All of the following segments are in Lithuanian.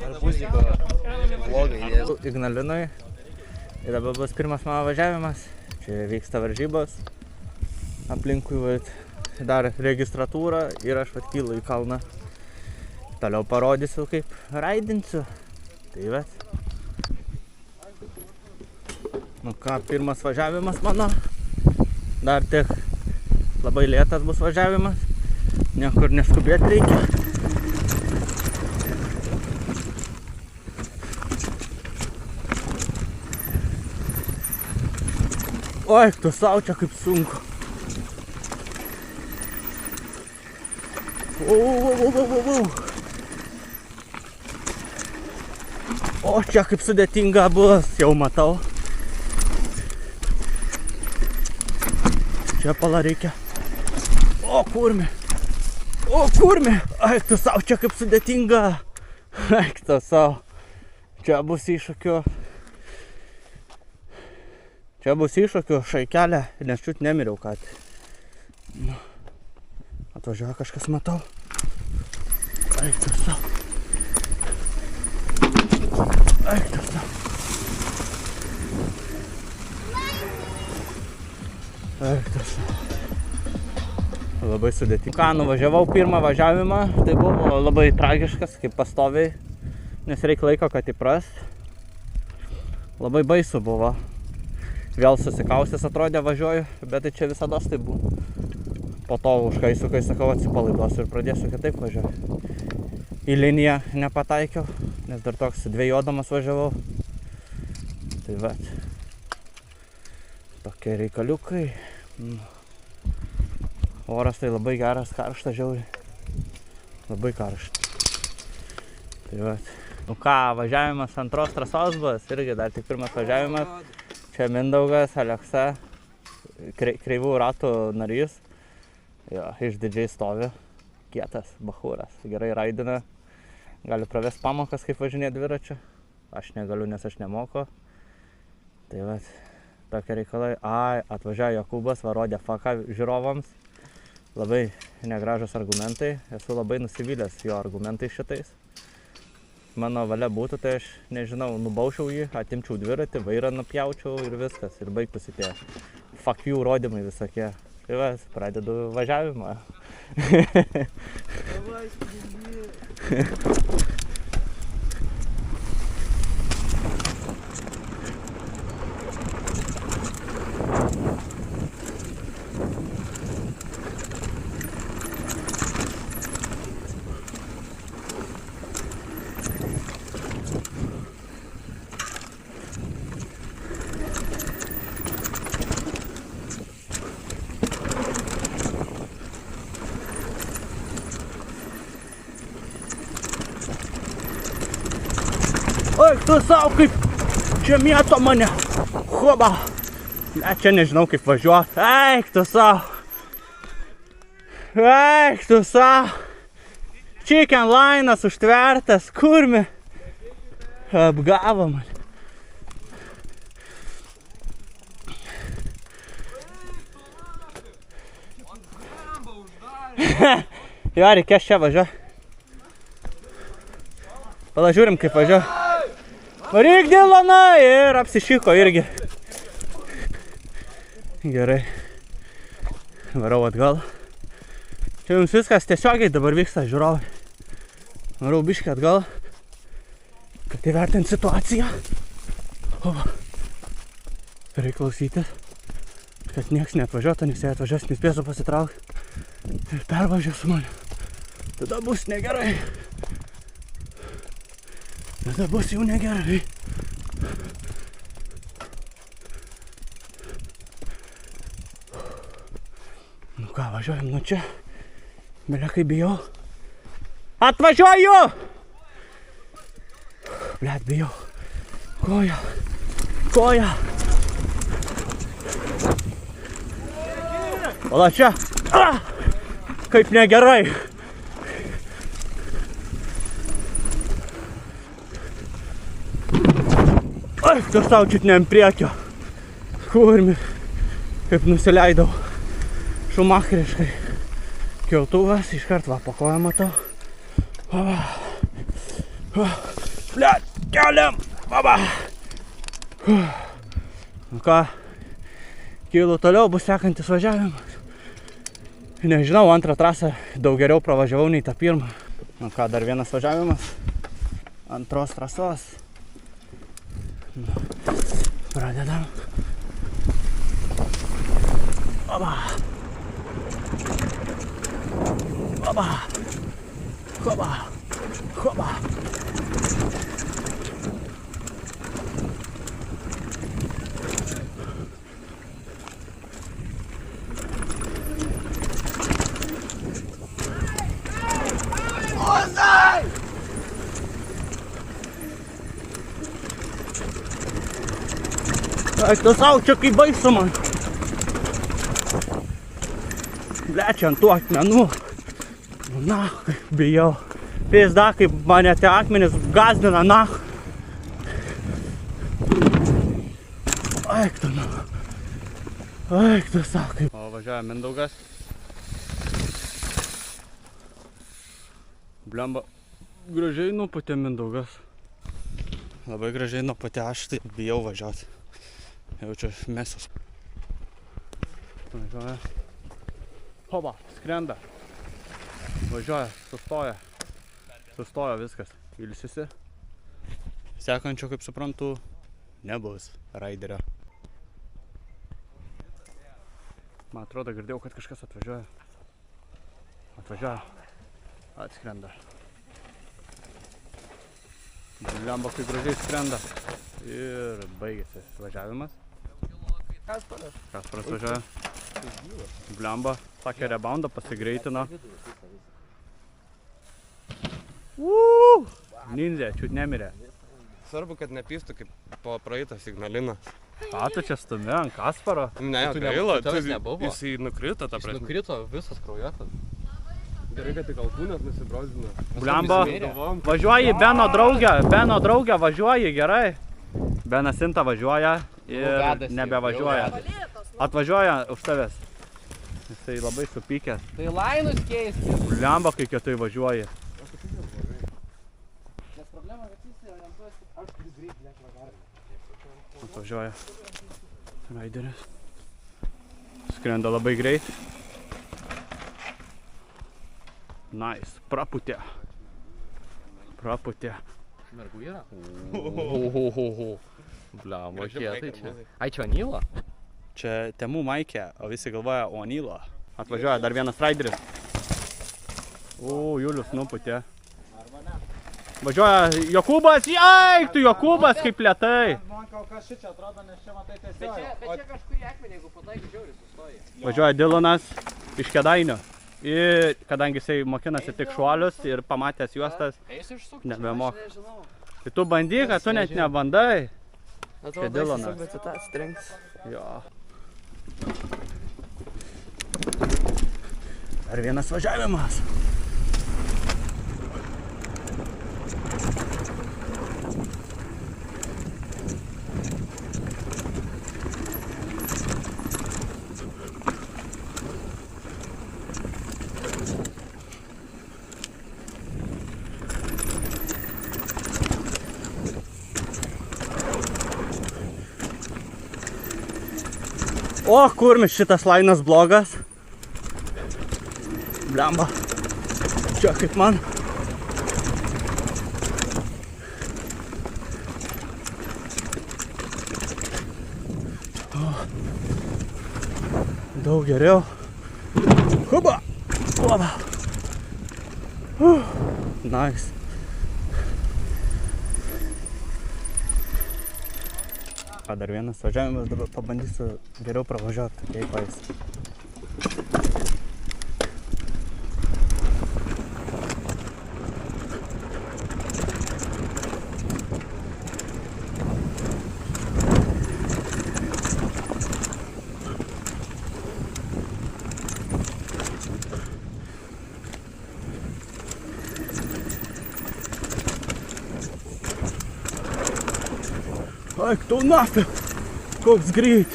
Arbūziko vlogai. Ignalinoj. Ir dabar bus pirmas mano važiavimas. Čia vyksta varžybos. Aplinkui dar registratūra ir aš kylu į kalną. Toliau parodysiu, kaip raidinsiu. Tai vat. Nu ką, pirmas važiavimas mano. Dar tik labai lėtas bus važiavimas. Niekur neskubėti reikia. Oi, tu sau čia kaip sunku. O čia kaip sudėtinga bus, jau matau. Čia pala reikia. O kurmi. Ai, tu sau čia kaip sudėtinga. Ai, tu sau. Čia bus iššūkių. Šaikelė, nes čiut nemiriau, kad. Atvažiuoja kažkas, matau. Ai, tu sau. Labai sudėtinga. Ką, nuvažiavau pirmą važiavimą, tai buvo labai tragiškas, kaip pastoviai, nes reikia laiko, kad įprast. Labai baisu buvo. Vėl susikaustęs atrodė važiuoju, bet tai čia visados tai buvo. Po to užkaisiu, kai sakau, atsipalaiduosiu ir pradėsiu kitaip važiuoti. Į liniją nepataikiau, nes dar toks dvėjodamas važiavau. Tai vat. Tokie reikaliukai. Oras tai labai geras, karšta žiauriai. Labai karšta. Tai vat. Nu ką, važiavimas antros trasos bus, irgi dar tik pirmas važiavimas. Čia Mindaugas, Aleksa, kreivų ratų narys. Jo, išdidžiai stovi. Kietas, bachūras, gerai raidina. Gali pravesti pamokas, kaip važinėti dviračiu. Aš negaliu, nes aš nemoku. Tai vat, tokie reikalai. Ai, atvažiavo Jokūbas, varodė faką žiūrovams. Labai negražus argumentai. Esu labai nusivylęs jo argumentai šitais. Mano valia būtų, tai aš, nežinau, nubaučiau jį, atimčiau dviratį, vairą nupjaučiau ir viskas. Ir baigtųsi tie fuck you rodymai visokie. Tai va, pradedu važiavimą. Oi, tu sau kaip čia mėto mane. Hoba. Net čia nežinau kaip važiuoti. Eik tu sau. Chicken line'as užtvertas. Kurmi. Apgavo mane. Jo, reikės čia važiuoti. Pala žiūrim kaip važiuoja. Varyk Dilana ir apsišiko irgi. Gerai. Varau atgal. Čia jums viskas tiesiogiai dabar vyksta, žiūrovai. Varau biškį atgal, kad įvertint situaciją. Reikia klausytis, kad nieks neatvažiuotų, nes jei atvažiuos, nespėsiu pasitraukti ir pervažiuos mane. Tada bus negerai. Tada bus jau negerai. Nu ką, važiuojam nuo čia. Belia kaip bijau. Atvažiuoju! Blet, bijau. Koja. Pala čia. Kaip negerai. Ai, tu sau čiut ne ant priekio. Kurmi. Kaip nusileidau. Šumacheriškai. Keltuvas, iškart va po koją matau. Blet, keliam. Baba. Nu ką, kylu toliau, bus sekantis važiavimas. Nežinau, antrą trasą daug geriau pravažiavau nei tą pirmą. Nu ką, dar vienas važiavimas. Antros trasos. Pradedam. Oba. Oba. Hoba. Hoba. Eik tu sau, čia kaip baisu man. Blečia ant tų akmenų. Na, bijau. Pėsda, kaip mane tie akmenys gazdina, na. Eik tu, na. Eik tu sau, kaip. O važiuoja Mindaugas. Blemba, gražiai nuputė Mindaugas. Labai gražiai nuputė, aš tai bijau važiuoti. Jaučiu mesas. Važiuoja. Hoba, skrenda. Važiuoja, sustoja. Sustoja viskas. Ilsisi. Sekančio, kaip suprantu, nebus raiderio. Man atrodo, girdėjau, kad kažkas atvažiuoja. Atvažiuoja. Atskrenda. Blemba, kaip gražiai skrenda. Ir baigėsi važiavimas. Kasparas važiuoja. Blemba, sakė reboundą, pasigreitino. Ninja, čiut nemirė. Svarbu, kad nepystų kaip po praeitą signaliną. Ką tu čia stumi ant Kasparo? Ne, gaila, jisai nukrito, ta prasme. Nukrito visas kraujotas. Gerai, kad tik alkūnės nusibrozdino. Blemba, važiuoji Beno draugę važiuoji, gerai. Benas Sinta važiuoja ir nebevažiuoja. Atvažiuoja už tavęs. Jisai labai supykęs. Tai lainus keisti. Blemba, kai kietai važiuoji. Nes problema, kad jis orientuojasi, aš turiu greit, nežinau. Atvažiuoja raideris. Skrenda labai greit. Nice, praputė. Praputė. Mergų yra? Bliamba, kietai čia. Ai, čia Onyla? Čia Temu Maikė, o visi galvoja Onyla. Atvažiuoja dar vienas raideris. Julius nuputė. Važiuoja Jokūbas, eik tu Jokūbas, kaip lėtai. Man kol kas šičia atrodo, nes čia matai Bet tiesiog. čia kažkurį akmenį, jeigu pataikai žiauriai sustoji. Važiuoja Dilonas iš Kėdainių. Ir kadangi jisai mokinasi tik šuolius ir pamatęs juostas, Eisi išsukti, nebemoka. aš nežinau. Tai tu bandyk, kad tu net nebandai. Atrodo, Dilonas. išsisuk, bet tu tą strengs. Jo. Dar vienas važiavimas. O, kurmis šitas lainas blogas. Blemba. Čia kaip man. Daug geriau. Huba. Oba. Nice. Dar vienas važiavimas, dabar pabandysiu geriau pravažiuoti, kaip pais. Eik tu nafig, koks greit.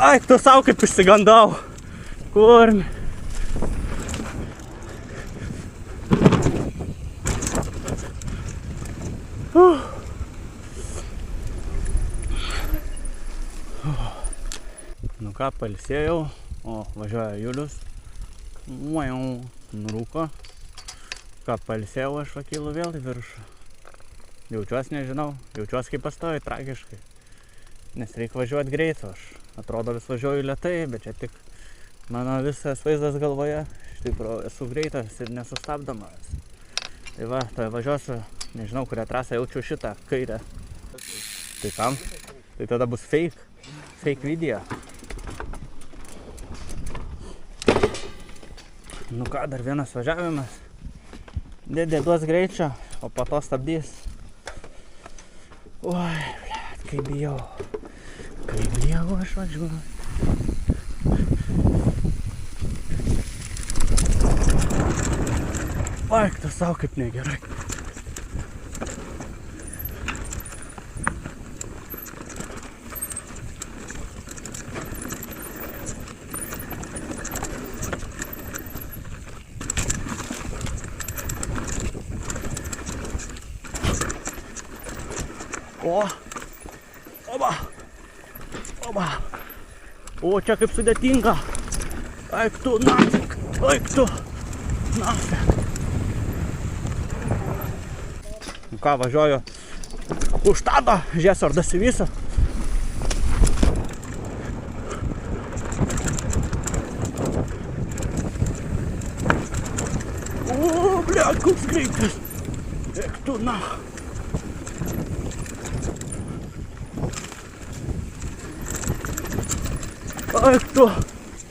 Ai, tu savo kaip išsigandau. Kur? Nu ką, pailsėjau, o važiuoja Julius. Nurūko. Ką, pailsėjau, aš vakylu vėl į viršų. Jaučiuosi, nežinau, jaučiuosi kaip pastoviai tragiškai. Nes reikia važiuoti greit, aš atrodo vis važiuoju lėtai, bet čia tik mano visas vaizdas galvoje. Iš tikrųjų esu greitas ir nesustabdomas. Tai va, tai važiuosiu, nežinau, kurią trasą jaučiu šitą, kairę. Tai kam? Tai tada bus fake video. Nu ką, dar vienas važiavimas. Dėdė duos greičio, o po to stabdys. Oi, blet, kaip bijau. Kaip bijau aš važiuoju. Oi, tu savo kaip negerai. O, oba, oba, o čia kaip sudėtinga, eik tu nafik, eik tu nafik. Nu ką, važiuoju už tadą, žies ar dasivysiu. O, blet, koks greitas, eik tu nafik. Eik tu,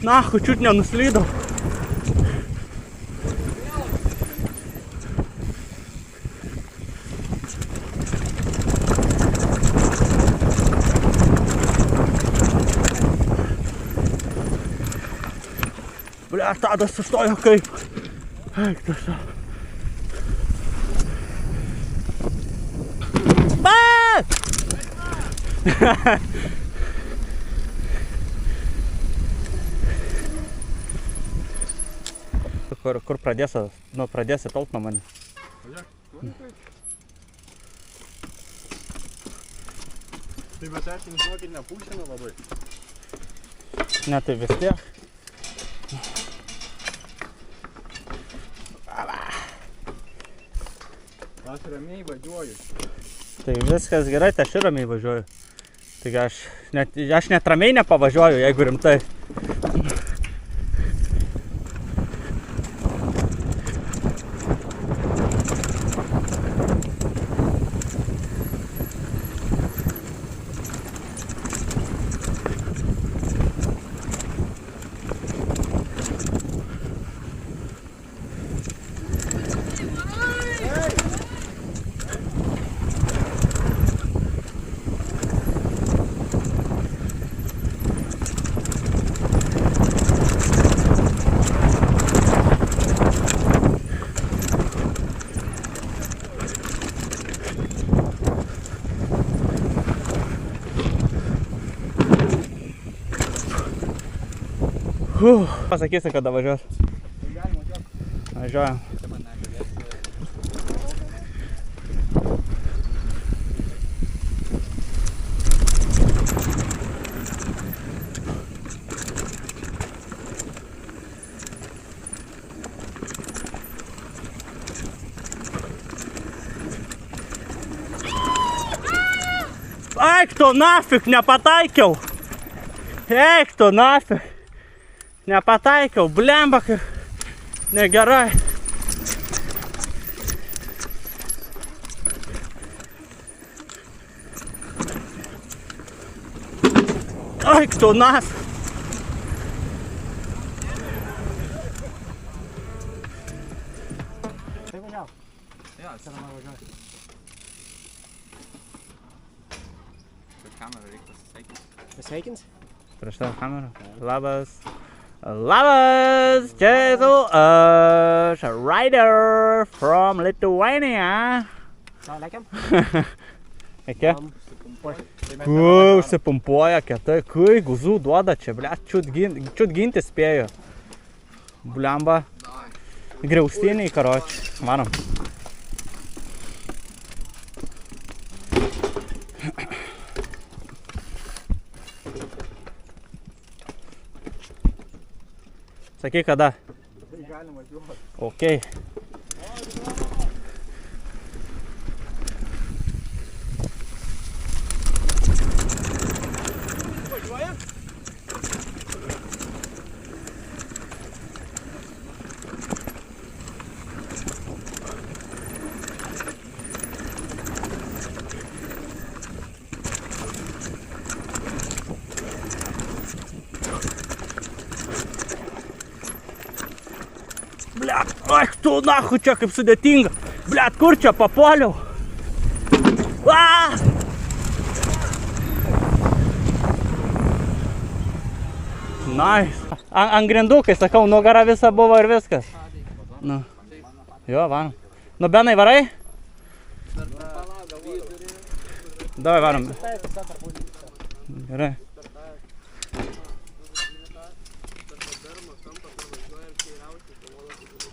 nahu, čiut nenuslydau. Bля, tadas sustojo kaip. Eik tu savo. Kur pradėsi tolt nuo manęs. Tai bet aš žinokit nepūšinu labai. Ne, tai vis tiek. Aš ramiai važiuoju. Tai viskas gerai, tai aš ir ramiai važiuoju. Taigi aš net ramiai nepavažiuoju, jeigu rimtai. Pasakysi, kada važiuos. Važiuojam. Eik tu nafik, nepataikiau. Eik tu nafik. Nepataikiau, blemba, kaip negerai. Eik tu nafik. Tai važiavo. Jo, čia dabar važiuoju. Kamerą reikia pasisveikinti. Pasveikins? Prieš tavo kamerą. Labas. Labas, čia esu aš, Ryder from Lithuania. Ką, lekiam? Iki? Kai užsipumpuoja kietai, kai guzų duoda čia, ble, čiut ginti spėjo. Bliamba. Griaustiniai, karoči. Varom. Sakai, kada? Galim važiuoti. Okei. Važiuoja? Blet, ach tu nahu, čia kaip sudėtinga. Blet, kur čia papuoliau? Nice. Ant grindų, kai sakau, nugara visa buvo ir viskas. Nu. Jo, varom. Nu, Benai, varai? Davai, varom. Gerai.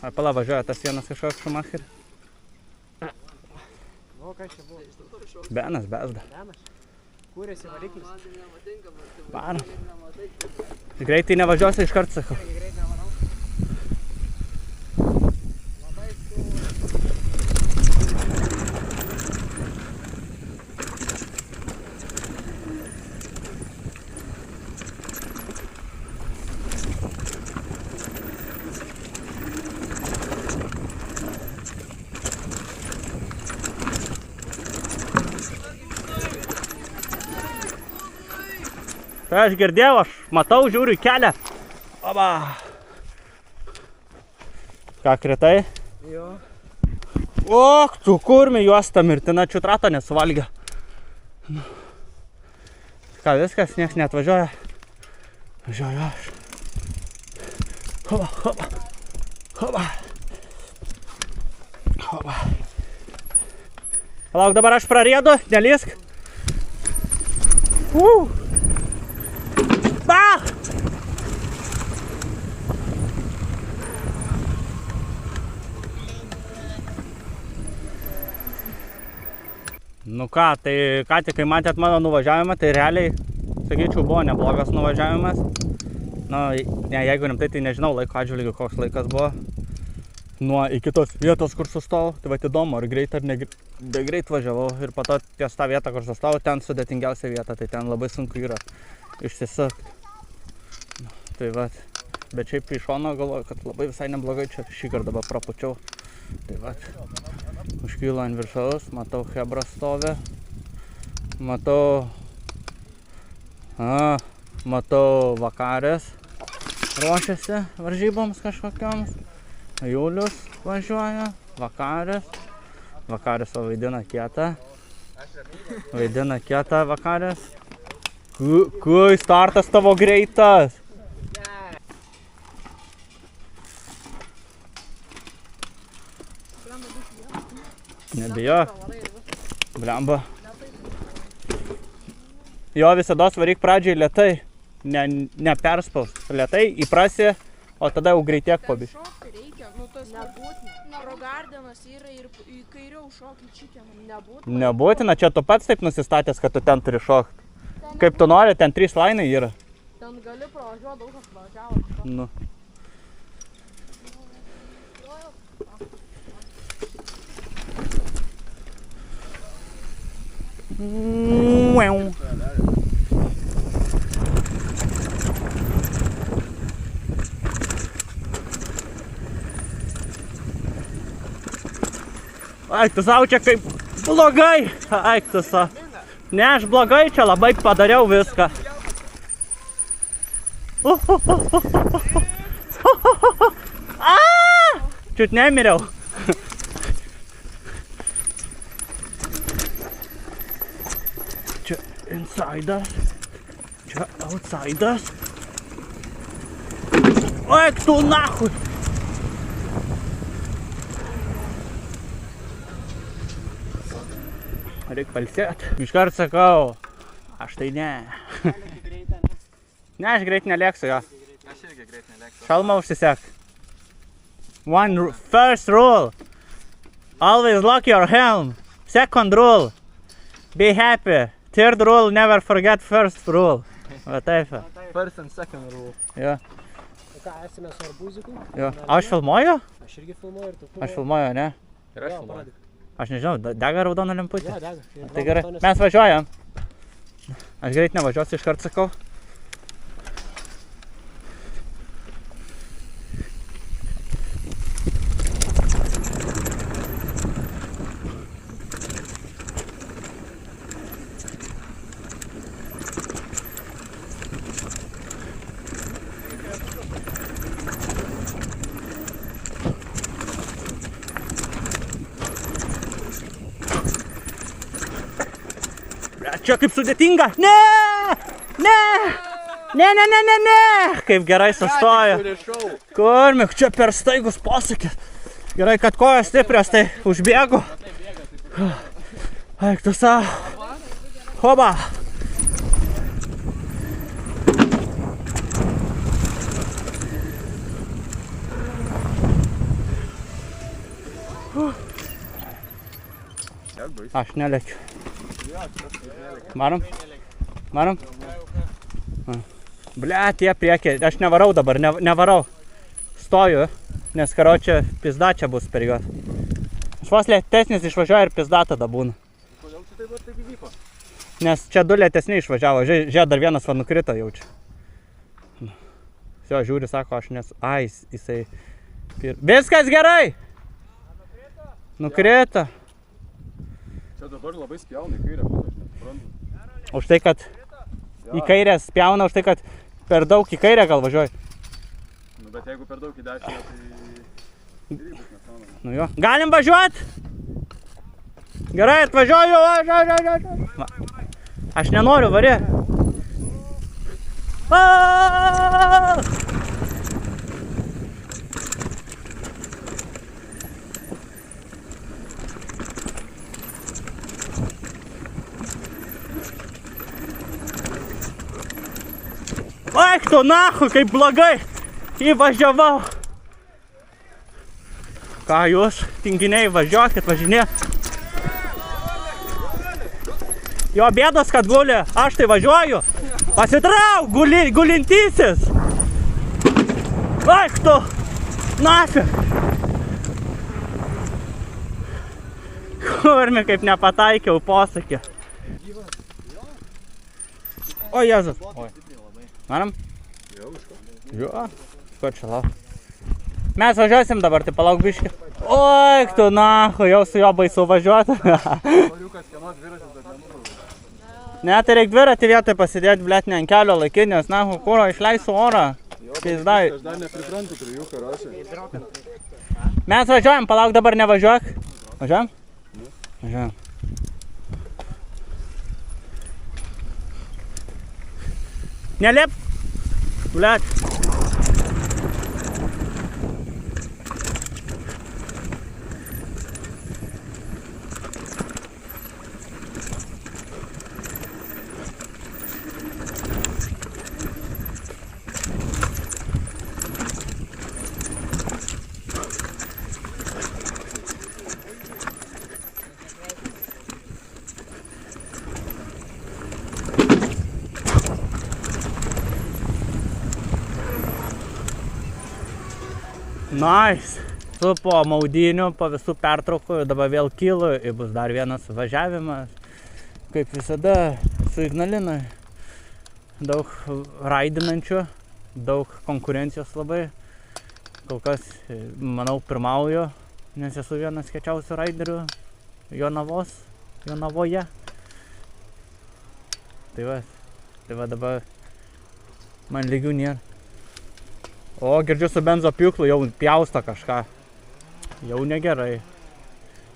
Ar pala važiuoja tas vienas kažkoks Šumacher? O, kas čia buvo? Benas, Bezda. Benas? Kūrėsi variklis? Varom. Greitai nevažiuosi iškart, sakau. Greit nevarau. Tai aš girdėjau, aš matau, žiūriu į kelią. Oba. Ką kritai? Jo. Ok, tu kurmi juosta mirtina, čiutrato nesuvalgė. Ką, viskas, nieks neatvažiuoja. Važiuoju aš. Hoba, hoba. Hoba. Hoba. Palauk, dabar aš prariedu, nelįsk. Ba! Nu ką, tai ką tik, kai matėt mano nuvažiavimą, tai realiai, sakyčiau, buvo neblogas nuvažiavimas. Nu, ne, jeigu rimtai, tai nežinau laiko atžvilgiu, koks laikas buvo. Nuo iki tos vietos, kur sustojau, tai va įdomu, ar greit ar negreit važiavau. Ir po to ties tą vietą, kur sustojau, ten sudėtingiausia vieta, tai ten labai sunku yra išsisukti. Tai va, bet šiaip iš šono galvoju, kad labai visai neblogai čia šį kartą dabar prapučiau. Tai va, užkylo ant viršaus, matau Hebra stovi, matau Vakarės ruošiasi varžyboms kažkokiams, Julius važiuoja, Vakarės vaidina kietą, Vakarės. Kai startas tavo greitas? Nebijok. Blemba. Jo, visados varyk pradžiai lėtai. Neperspaust. Lėtai įprasi, o tada jau greitiek pabiš. Šokti reikia, nu tas nebūtina. Rogardenas yra ir į kairiau šokį čikieną. Nebūtina. Nebūtina, čia tu pats taip nusistatęs, kad tu ten turi šokti. Kaip tu nori, ten 3 lainai yra. Ten gali pravažiuoti, daug kas pravažiavo. Nu. Ai, tu savo čia kaip blogai. Ai, tu savo. Ne, aš blogai čia labai padariau viską. Čiut nemiriau. Čia insidas. Čia outsidas. Eik tu nahui. Reik palsėti. Iškart sakau, aš tai ne. Ne, aš greit nelėksiu jo. Aš irgi greit nelėksiu. Šalmą užsisek. First rule. Always lock your helm. Second rule. Be happy. Third rule, never forget first rule. Va taip. First and second rule. Jo. O ką, esame su arbūziku? Jo. Aš filmuoju? Aš irgi filmuoju ir tu. Aš filmuoju, ne? Ir aš filmuoju. Aš nežinau, dega raudona lemputė. Ja, dega. Tai gerai, mes važiuojam. Aš greit nevažiuosiu, iškart sakau. Čia kaip sudėtinga. Ne! Ne! Ne, ne, ne, ne, ne! Kaip gerai sustojo. Kurmik, čia per staigus posūkis. Gerai, kad kojos stiprios, tai užbėgu. Eik tu savo. Hoba. Aš nelėkiu. Marom? Marom? Ble, tie priekiai. Aš nevarau dabar, nevarau. Stoju, nes karočią pizda čia bus per juos. Aš vos lėtesnis išvažiuoju ir pizda tada būna. Kodėl čia taip įvyko? Nes čia du lėtesni išvažiavo. Žiūrėk, dar vienas va nukrito jau čia. Jo, žiūri, sako, aš nes... Ai, jisai... Viskas gerai! Nukrito. Čia dabar labai spjauna į kairę, aš nesuprantu. Už tai, kad į kairę spjauna, už tai, kad per daug į kairę gal važiuoji. Nu, bet jeigu per daug į dešinę, tai... Nu jo. Galim važiuot? Gerai, atvažiuoju. Va. Aš nenoriu, vari. Eik tu nahu, kaip blogai įvažiavau. Ką jūs, tinginiai, važiuokit, važinėt. Jo bėdos, kad guli, aš tai važiuoju. Pasitrauk, gulintysis. Eik tu, nafig. Kurmi, kaip nepataikiau posakį. O, Jėzus. Manom? Jo, ko čia lauk. Mes važiuosim dabar, tai palauk biškį. Oi, tu nahu, jau su jo baisu važiuoti. Oriukas, kieno dviratis dar nenubraukia. Ne, tai reik dviratį vietoj pasidėti, blet, ne ant kelio laikyti, nes nahu, kuro, išleisiu orą. Peizdai. Aš dar nepriprantu prie jų karočią. Mes važiuojam, palauk dabar nevažiuok. Važiuojam? Važiuojam. Nelip. Blet. Nice. Su po maudynių, po visų pertraukų, dabar vėl kylu ir bus dar vienas važiavimas. Kaip visada, su Ignalina. Daug raidinančių, daug konkurencijos labai. Kol kas, manau, pirmauju, nes esu vienas kiečiausių raiderių Jonavoje. Tai va dabar man lygių nėra. O, girdžiu su benzo pjūklu, jau pjausto kažką. Jau negerai.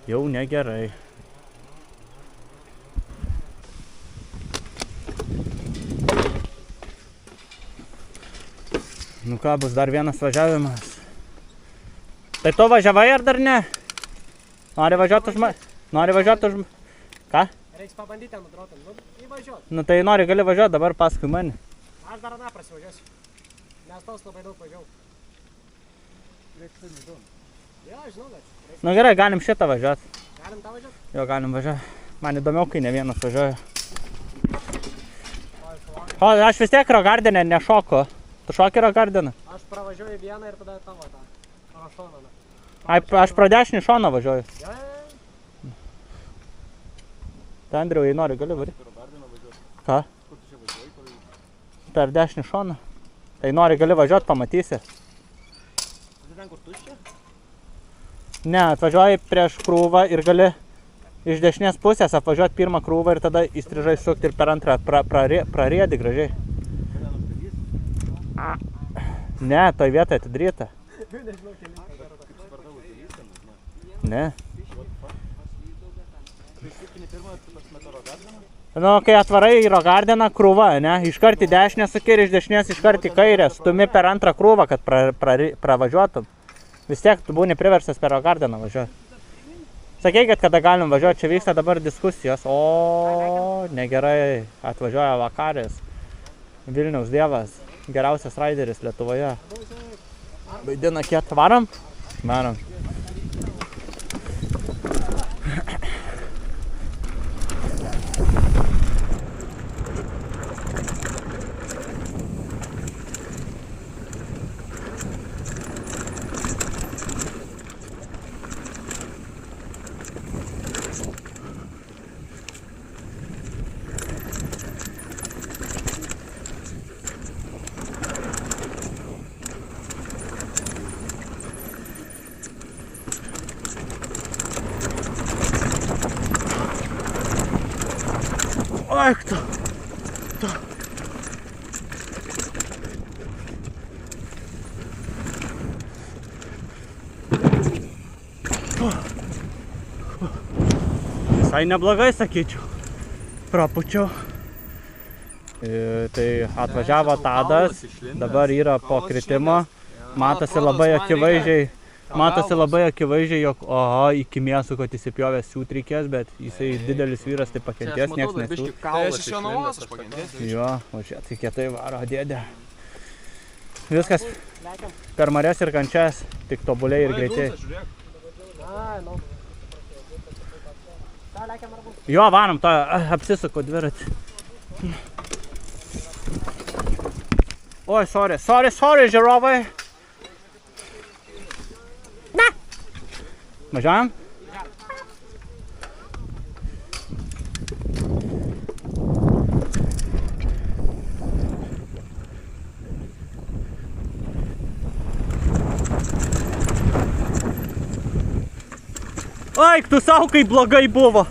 Jau negerai. Nu ką, bus dar vienas važiavimas. Tai tu važiavai ar dar ne? Nori važiuoti už... Ką? Reiks pabandyti ten nudrotam. Nu, įvažiuot. Nu tai nori gali važiuoti dabar paskui mane. Aš dar aną prasivažiuosiu. Nes tos labai daug važiavau. Jo, žinau, bet. Nu gerai, galim šitą važiuoti. Galim tą važiuoti? Jo, galim važiuoti. Man įdomiau, kai ne vienas važiuoja. O, aš vis tiek Rogardinę nešoku. Tu šoki Rogardiną? Aš pravažiuoju vieną ir tada tavo tą. Tavo šoną. Aš pro dešinį šoną važiuoju. Jo. Tai Andriau, jei nori, gali varyti. Ką? Per dešinį šoną. Tai nori, gali važiuoti, pamatysi. Ten kur tuščia? Ne, atvažiuoji prieš krūvą ir gali iš dešinės pusės apvažiuoti pirmą krūvą ir tada įstrižai sukti ir per antrą prariedi gražiai. Ne, toj vietoje atidaryta. Ne. Nu, kai atvarai į Rogardiną krūvą, ne, iškart į dešinę suki ir iš dešinės iškart į kairę, stumi per antrą krūvą, kad pravažiuotum. Vis tiek tu būni priverstas per Rogardiną važiuoti. Sakykit, kada galim važiuoti, čia vyksta dabar diskusijos. O, negerai, atvažiuoja Vakaris, Vilniaus dievas, geriausias raideris Lietuvoje. Vaidina kiet, varom? Varom. Ой, кто? Visai neblogai, sakyčiau. Prapučiau. Tai atvažiavo Tadas, dabar yra po kritimo. Matosi labai akivaizdžiai, jog iki mėsų, kad įsipjovęs siūt reikės, bet jisai didelis vyras, tai pakentės, nieks nesiūt. Tai aš iš jo nuomos aš pakentėsiu. Jo, o čia tai kietai varo dėdė. Viskas per marias ir kančias, tik tobuliai ir greitai. Jo, varom, to apsisuko dviratį. Oi, sorry, žiūrovai. Važiuojam? Ai, tu savo, kaip blogai buvo.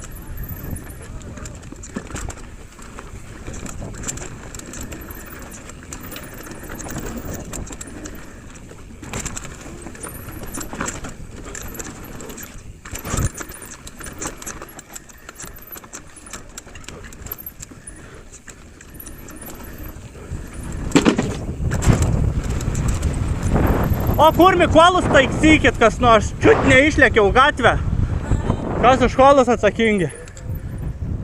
O kur Mikolus taiksykit, kas nors, čiut neišlėkiau gatvę. Kas už kolus atsakingi?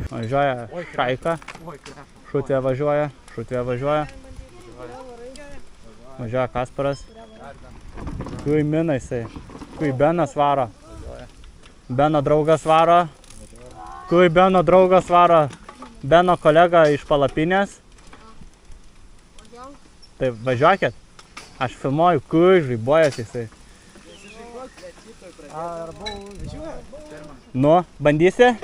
Važiuoja Šaika, Šutvė važiuoja. Važiuoja Kasparas. Kui Mina jisai, kui Benas varo. Beno draugas varo. Kui Beno draugas varo. Beno kolega iš palapinės. Tai važiuokit. Aš filmuoju, kui žaibuojas jisai. Nu, bandysi?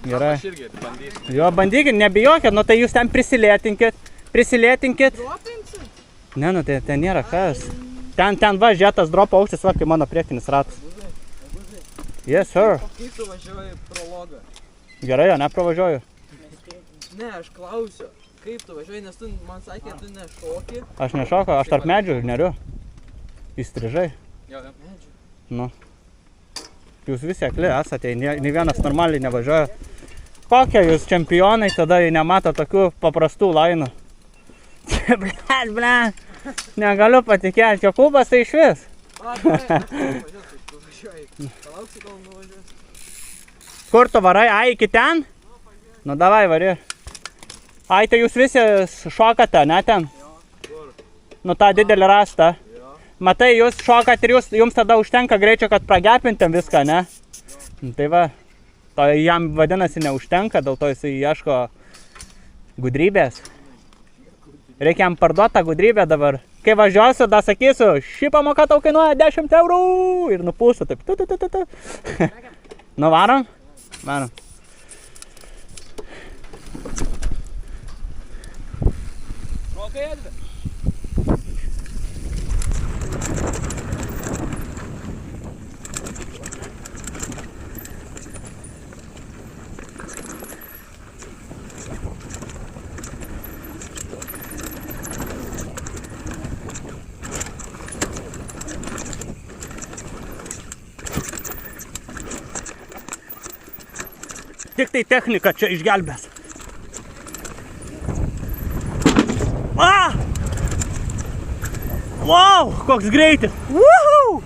Gerai. Aš irgi bandysiu. Jo, bandykit, nebijokit, nu tai jūs ten prisilėtinkit. Ne, nu tai ten nėra kas. Ten va, žėtas dropo aukštis, va, kai mano priekinis ratas. Yes, sir. O kaip tu važiuoji prologą? Gerai, jo, nepravažiuoju. Ne, aš klausiu, kaip tu važiuoji, nes tu man sakė, tu nešoki. Aš nešoku, aš tarp medžių neriu. Įstrižai. Medžių. Nu. Jūs visi akli esate, nei vienas normaliai nevažiuoja. Kokie jūs čempionai, tada jei nemato tokių paprastų lainų. Ble, negaliu patikėti, Jokūbas tai išvis. Važiuoji. Palauksi, kol nuvažiuosi. Kur tu varai, ai iki ten? Nu, davai, vari. Ai, tai jūs visi šokate, ne ten? Nu, tą didelį rastą. Matai, jūs šokat ir jums tada užtenka greičio, kad pragerpintam viską, ne? Tai va, to jam vadinasi neužtenka, dėl to jis ieško gudrybės. Reikia jam parduoti tą gudrybę dabar. Kai važiuosiu, da sakysiu, ši pamoka tau kainuoja 10 eurų ir nupūsiu taip. Nu, varom? Varom. Tik tai technika čia išgelbės. Wow, koks greitis. Woohoo!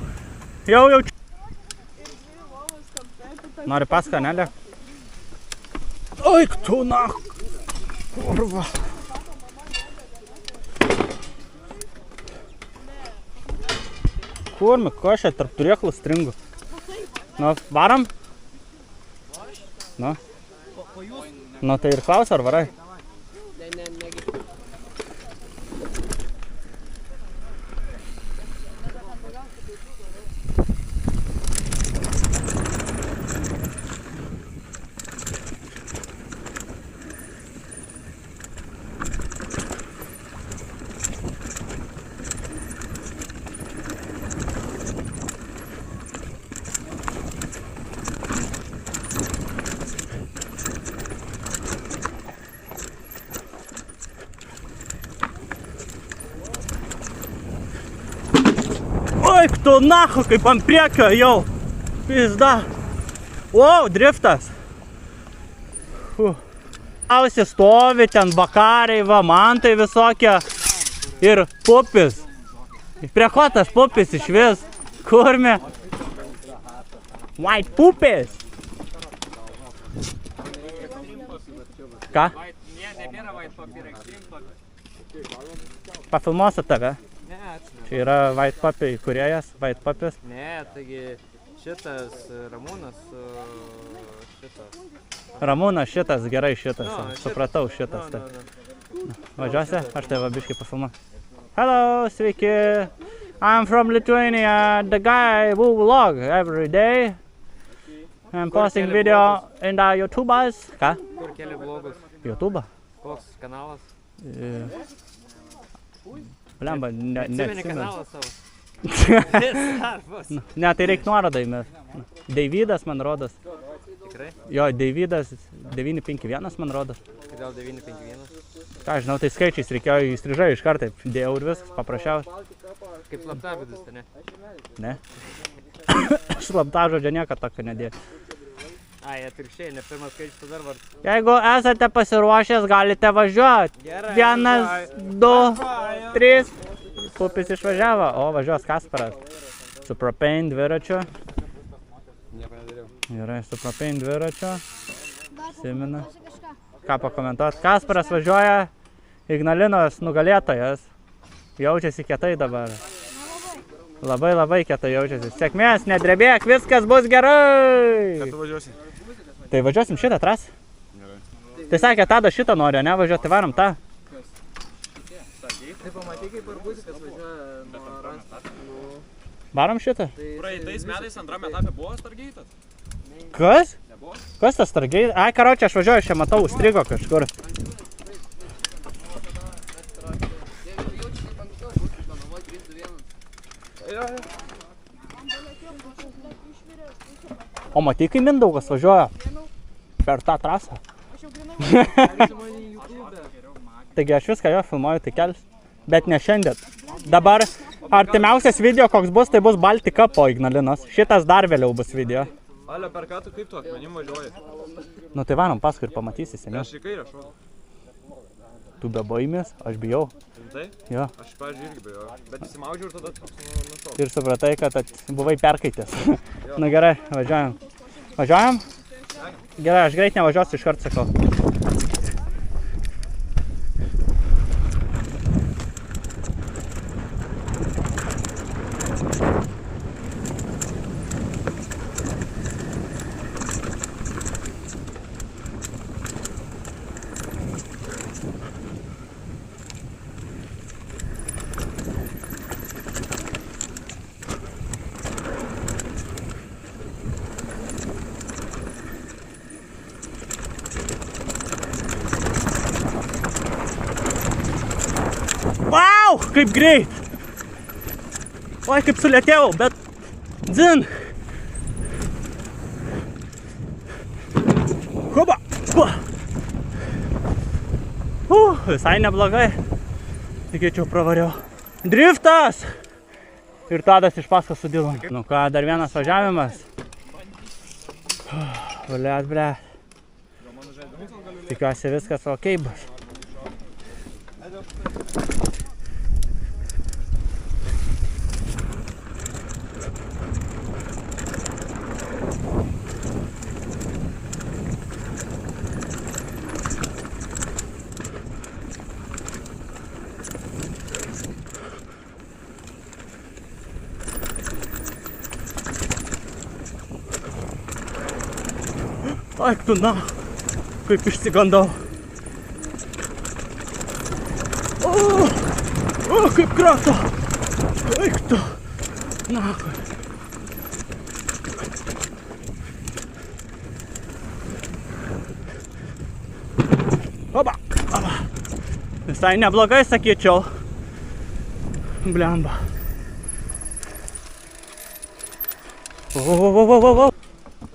Jau. Nori paską, nelėk? Oik, tu na. Kurva. Kurmi, ko aš čia tarp turėklų stringu? Nu, varam? Nu. Nu, tai ir klausia, ar varai? Negi. Oik, tu nacho, kaip ant priekio jau. Pizda. Wow, driftas. Ausi stovi ten bakariai, va, mantai visokie. Ir pupis. Prie ko tas pupis išvis? Kurmi? White pupis. Ką? Pafilmuosiu tave. Čia yra White Puppy įkūrėjas, White Puppys. Ne, taigi šitas Ramūnas, šitas. Ramūnas šitas, gerai šitas, supratau šitas. Važiuosi, aš tave biškai pafilmuoju. Hello, sveiki. I'm from Lithuania, the guy who vlog every day. I'm posting video in the YouTubers. Ką? Kur keli vlogus? YouTube? Koks kanalas? Blemba, Atsimeni kanalą savo? Ne, tai reik nuorodą įmest. Deividas, man rodas. Tikrai? Jo, Deividas 951, man rodas. Kodėl 951? Ką, žinau, tai skaičiais reikėjo įstrižai iš karto, dėjau ir viskas, paprasčiausiai. Kaip slaptažodis, tai ne? Ne. Slaptažodžio niekad tokio nedėjau. Ai, atvirkščiai, ne pirmas skaičius, tai dar vardas. Jeigu esate pasiruošęs, galite važiuoti. Gerai. 1, 2, 3. Pupis išvažiavo, o važiuos Kasparas. Su propane dviračiu. Nieko nedariau. Gerai, su propane dviračiu. Simina. Ką pakomentuot? Kasparas važiuoja, Ignalinos nugalėtojas. Jaučiasi kietai dabar. Labai kietai jaučiasi. Sėkmės, nedrebėk, viskas bus gerai. Ką tu važiuosi? Tai važiuosim šitą trasą. Gerai. Tai sakė, tada šitą noriu, ne? Važiuoti, varom tą. Tai pamatai, kaip arbuzikas važiuoja nuo Rastą. Varom šitą. Praeitais metais antrame etape buvo Stargeitas? Kas? Nebuvo? Kas tas Stargeitas? Ai, karočią, aš važiuoju, aš čia matau, užstrigo kažkur. O matai, kai Mindaugas važiuoja per tą trasą. Taigi aš viską jo filmuoju, tai kels. Bet ne šiandien. Dabar artimiausias video, koks bus, tai bus Baltika po Ignalinos. Šitas dar vėliau bus video. Ale, per ką tu kaip tu akmenim važiuoji? Nu tai varom paskui ir pamatysi seniau. Aš į kairę šau. Tu be baimės, aš bijau. Rimtai? Jo. Aš, pavyzdžiui, irgi bijau. Bet įsimaudžiau ir tada nušau. Ir supratai, kad buvai perkaitęs. Nu gerai, važiuojam. Važiuojam? Gerai, aš greit nevažiuosiu, iškart sakau. Vau, kaip greit! Oi, kaip sulėtėjau, bet dzin! Hoba! Visai neblogai. Tikėčiau pravariau. Driftas! Ir Tadas iš paskos su Dilonu. Nu ką, dar vienas važiavimas. Blet. Tikiuosi viskas ok bus. Aik tu, na, kaip išsigandau. O, kaip krato. Aik tu, na, kaip. Oba. Visai neblogai, sakyčiau. Blemba.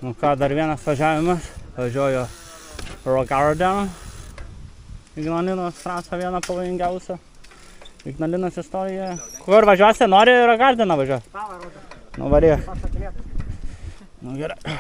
Nu ką, dar vienas važiavimas. Važiuoju Rock Garden. Ignalinos trasą vieną pavojingiausią. Ignalinos istorijoje. Kur važiuosi? Nori Rock Gardeną važiuoti? Nu varyk. Nu gerai.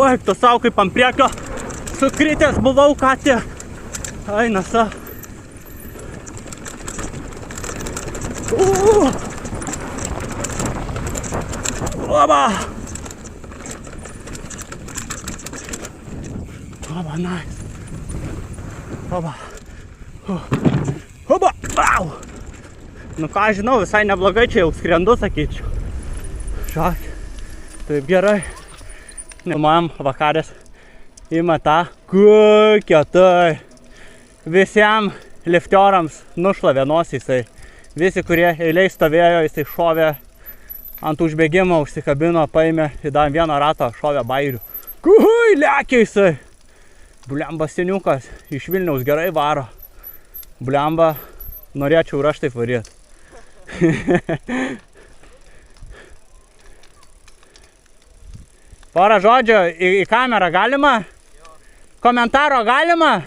Oi, tu sau kaip ant priekio sukritęs buvau ką tik. Eina sa. Oba! Oba, nice. Oba. Oba! Au! Nu ką, žinau, visai neblogai čia jau skrendu, sakyčiau. Šak. Taip gerai. Man vakarės ima tą, kokia tai. Visiems liftiorams nušlavė nosį jisai. Visi, kurie eiliai stovėjo, jisai šovė ant užbėgimo, užsikabino, paėmė į dar vieną ratą, šovė bairių. Kuhui, lekia jisai. Blemba seniukas, iš Vilniaus gerai varo. Blemba, norėčiau ir aš taip varėti. Porą žodžių į kamerą galima? Komentaro galima?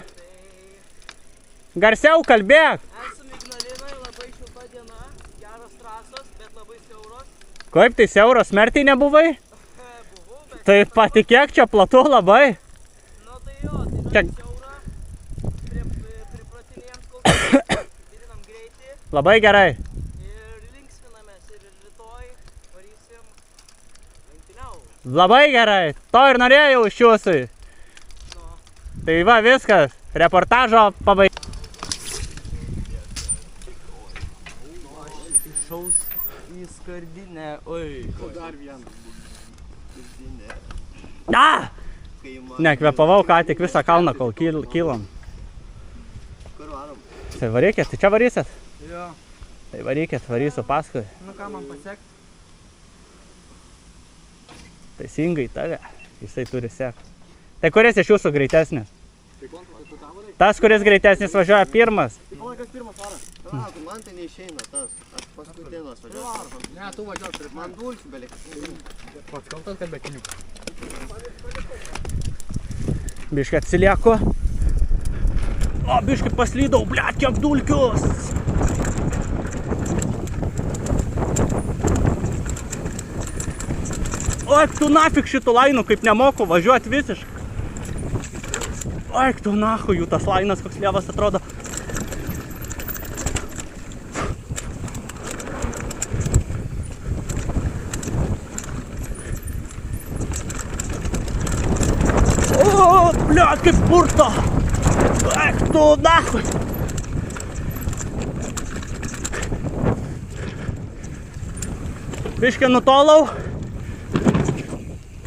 Garsiau kalbėk. Esam Ignalinoje, labai šilta diena, geras trasos, bet labai siauros. Kaip tai siauros, smertiai nebuvai? Buvau, bet... Tai patikėk, čia platu labai. Nu tai jo, tai dar siaura, pripratinėjams kol kas, didinam greitį. Labai gerai. Ir linksminamės ir rytoj varysim lenktyniau. Labai gerai. To ir norėjau iš jūsų. Nu. Tai va, viskas. Reportažo pabaigė. Išaus į skardinę, oi. Dar vieną. A! Nekvėpavau ką tik visą kalną, kol kylam. Kur varom? Tai varykit, tai čia varysit? Jo. Tai varykit, varysiu paskui. Nu ką man pasiekt? Teisingai tave, jisai turi sekt. Tai kuris iš jūsų greitesnis? Tas, kuris greitesnis važiuoja pirmas. Tai palaikas pirmas varas. Palauk, man tai neišeina tas. Aš paskutinas važiuoju. Ne, tu važiuok prie Man dulkių belik. pats kaltas, kad be kiniukų. Biškai atsilieku. O, biškai paslydau, blet, kiek dulkius. Oi, tu nafik šitų lainų, kaip nemoku važiuoti visiškai. Oi, tu nahu, jų tas lainas, koks lievas atrodo. O, bliat, kaip purto. Oi, tu nahu. Biškį nutolau.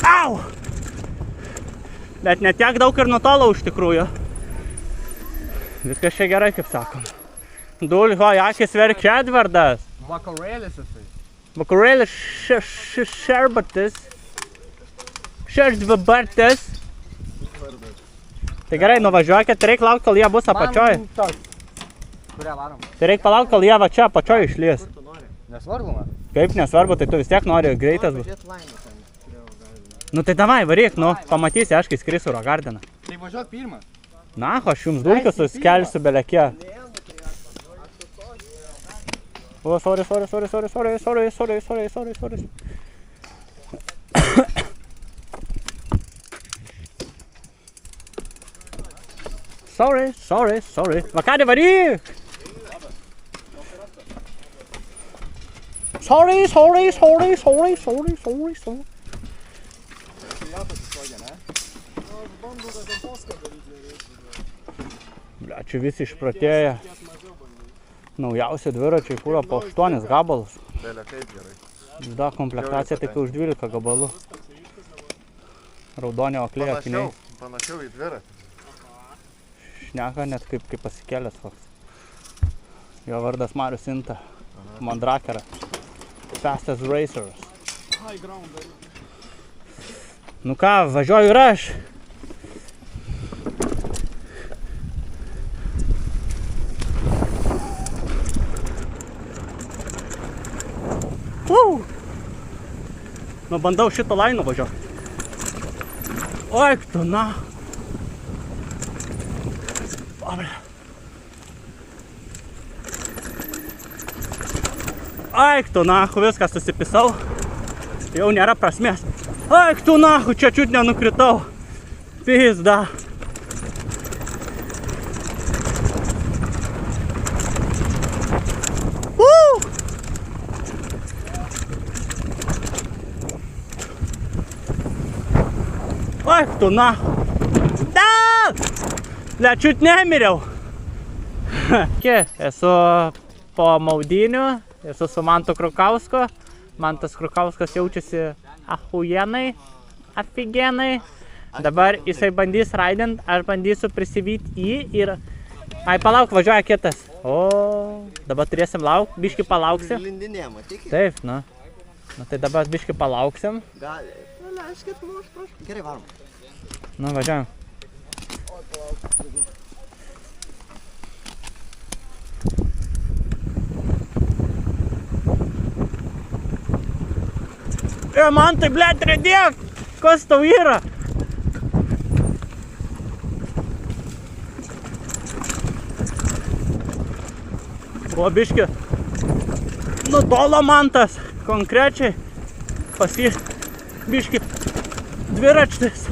Au! Bet ne tiek daug ir nutolau iš tikrųjų. Viskas čia gerai, kaip sakom. Dulho, akis verkia Edvardas. Vakarėlis jisai. Vakarėlis šerbatis. Šerždvibartis. Tai gerai, nuvažiuokit, reikia laukti, kol jie bus apačioj. Kurią varom? Tai reikia palaukti, kol jie va čia apačioj išlys. Nesvarbu man. Kaip nesvarbu, tai tu vis tiek nori greitas bus. Nu tai davai, varyk, nu, pamatysi, aš kai skrisiu Rogardiną. Tai važiuok pirmą. Na, aš jums dulkius suskelsiu belekie. O, sorry. Sorry. Vakadį varyk! Sorry. Blia, čia visi išpratėję. Naujausi dviračiai kūro po 8 gabalus. Belė, kaip gerai. Da, komplektacija tik už 12 gabalų. Raudonio aklė akiniai. Panašiau į dviratį. Šneka net kaip pasikėlęs koks. Jo vardas Marius Inta. Mandrakera. Fastest Racers. Nu ką, važiuoju ir aš. Nu bandau šitą lainą važiuoti. Oi, tu na. Aik tu nahu, viską susipisau. Jau nėra prasmės. Aik tu nahu, čia čiut nenukritau. Pizda. Aik tu nahu. Da! Le, čiut nemiriau. Esu po maudynių. Esu su Mantu Krukausku. Mantas Krukauskas jaučiasi ahujenai, afigenai. Dabar jisai bandys raidint, aš bandysiu prisivyti jį ir... Ai, palauk, važiuoja kitas. O, dabar turėsim laukti, biškį palauksim. Lindinė, matyk. Taip, nu. Nu, tai dabar biškį palauksim. Gali. Leiskit, nu, aš prašau. Gerai, varom. Nu, važiuojam. Man tai, blėt, redėk! Kas tau yra? O, biški, nutolo Mantas, konkrečiai, pas jį, biški, dviračtis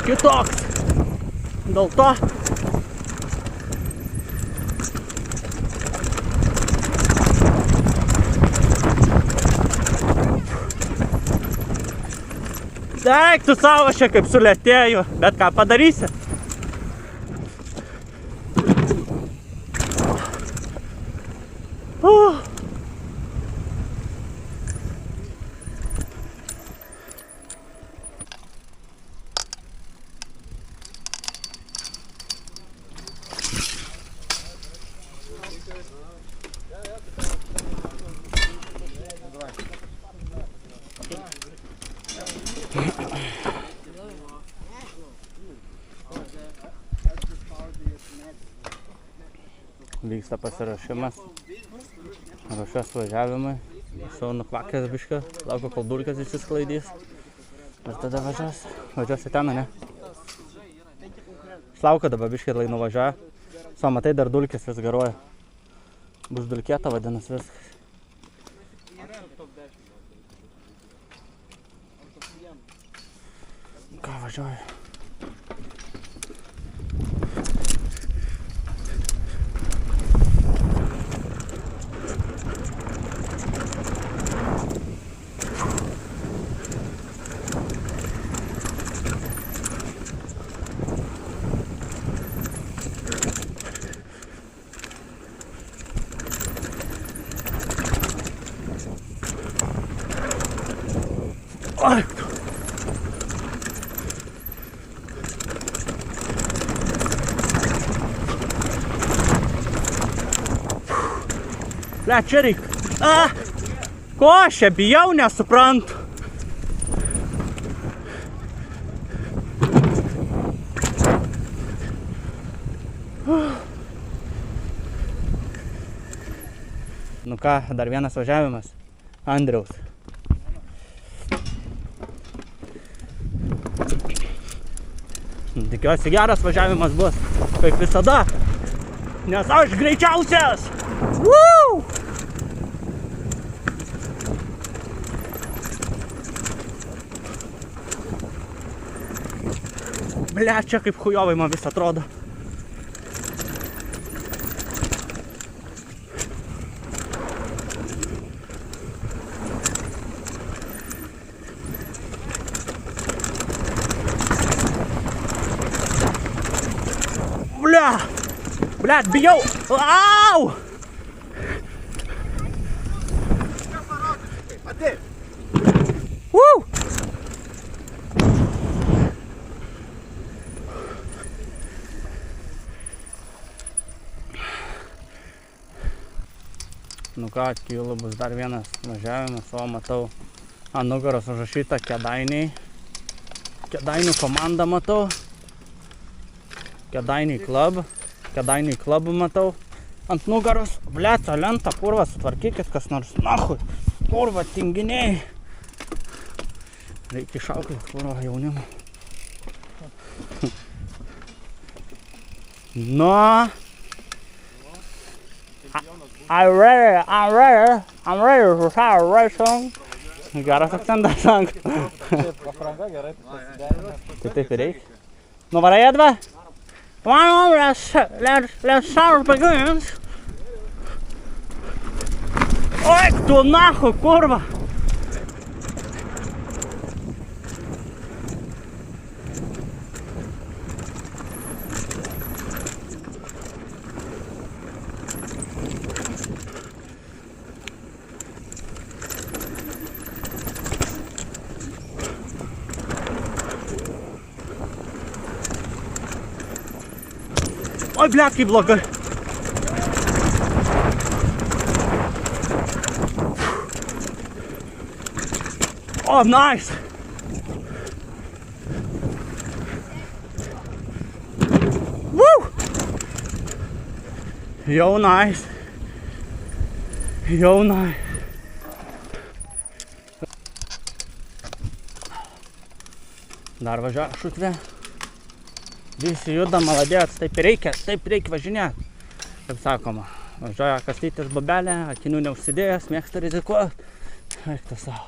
kitoks. Dėl to Eik tu savo čia kaip sulėtėju, bet ką padarysi? Vyksta pasirašimas, ruošiuos važiavimui, esu nukvakęs biškį, laukiu kol dulkės išsisklaidys ir tada važiuosi ten, ne? Išlaukiu dabar biškį, lai nuvažiuoja, matai dar dulkės vis garuoja, bus dulkėta vadinas viskas. Ką važiuoju? Ой! Bля, čia reik. Ko aš čia bijau, nesuprantu. Nu ką, dar vienas važiavimas. Andriaus. Tikiuosi geras važiavimas bus, kaip visada. Nes aš greičiausias! Woo! Blia, čia kaip chujovai man vis atrodo. Blia! Блядь, bijau! Au! Ateik! Woo! Nu ką, Kylu bus dar vienas važiavimas, o matau ant nugaros užrašyta Kėdainiai. Kėdainių komandą matau. Kėdainiai klubą matau. Ant nugaros, blėt, lenta, kurva, sutvarkykit kas nors, nahui, kurva, tinginiai. Reikia išauklėt, kurva, jaunimą. No. I'm ready to start racing. Geras akcentas, sank. Apranga gerai, Tai taip ir reikia. Nuvarai, Edva? Come on, let's start begins. Oi, tu nahu, kurva! Oi, blet, kaip blogai. Oh, nice. Woo! Jau nice. Jau nice. Dar važiuoja šutvė. Visi juda, maladėt, taip reikia važinėti. Kaip sakoma, važiuoja Kastytis Bobelė, akinių neužsidėjęs, mėgsta rizikuoti. Eik tą savo.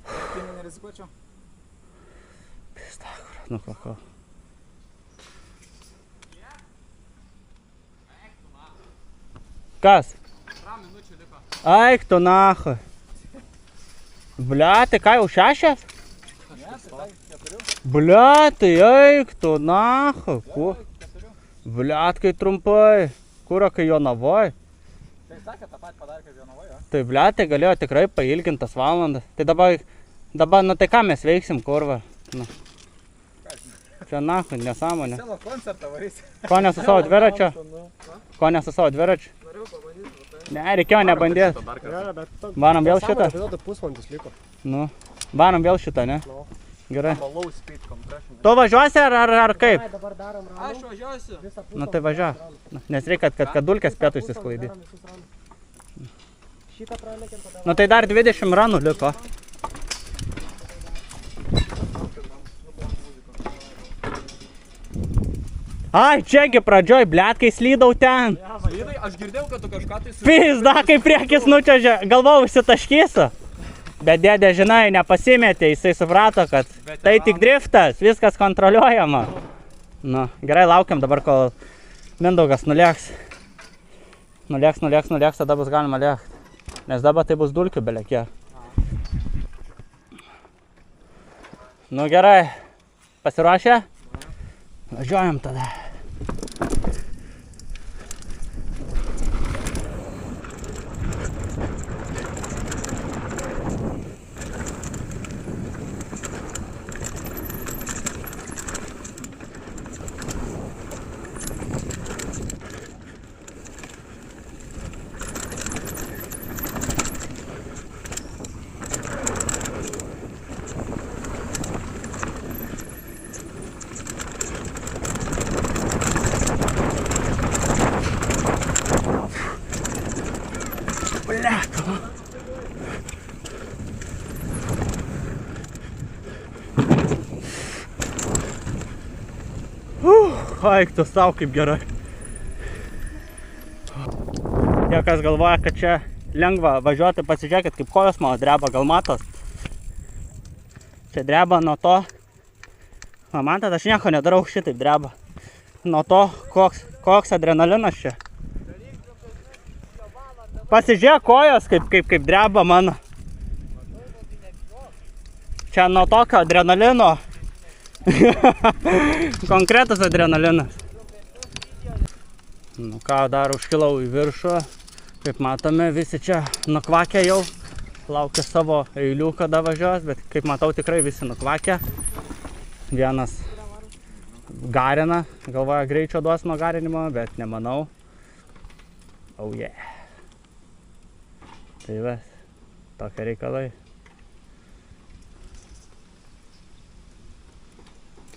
Akinių nerizikuočiau? Pista, kur, nu kako. Kas? Eik tu nahu. Blia, tai ką jau 6? Blia, tai eik tu nahu. Blia, kai trumpai. Kur, kai Jonavoj? Tai sakė, tą patį padarė kaip Jonavoj, jo? Tai blia, tai galėjo tikrai pailgintas valandas. Tai dabar, nu tai ką mes veiksim, kurva? Nu. Čia nahu, nesąmonė. Selo koncertą varysi. Ko ne su savo dviračiu? Ko ne su savo dviračiu? Norėjau pabandyti. Ne, reikėjo nebandėti. Varom vėl šitą? Pusvalandis liko. Nu, varom vėl šitą, ne? No. Gerai. Low speed compression. Tu važiuosi ar kaip? Dabar darom Aš važiuosiu. Nu tai važiuok. Nes reikia, kad dulkės pėtų išsisklaidyt. Šitą pralėkėm tada. Nu tai dar 20 ranų liko. Ai, čiagi pradžioj, blet, kai slydau ten. Slydai, aš girdėjau, kad tu kažką tai su... Pizda, kai priekis nučiažė. Galvau, užsitaškysiu. Bet dėdė, žinai, nepasimetė, jisai suprato, kad tai tik driftas, viskas kontroliuojama. Nu, gerai, laukiam dabar, kol Mindaugas nulėks. Nulėks, tada bus galima lėkti. Nes dabar tai bus dulkių belekie. Nu gerai, pasiruošę? Važiuojam tada. Aik, tu sau kaip gerai. Tie, kas galvoja, kad čia lengva važiuoti, pasižiūrėkit, kaip kojos mano dreba, gal matos? Čia dreba nuo to. Man tada aš nieko nedarau, šitaip dreba. Nuo to, koks adrenalinas čia. Pasižiūrėk kojos, kaip dreba mano. Čia nuo tokio adrenalino. Konkretus adrenalinas. Nu ką, dar užkilau į viršų. Kaip matome, visi čia nukvakę jau. Laukia savo eilių, kada važiuos, bet kaip matau, tikrai visi nukvakę. Vienas garina, galvoja greičio duos nuo garinimo, bet nemanau. Oh yeah. Tai ves, tokie reikalai.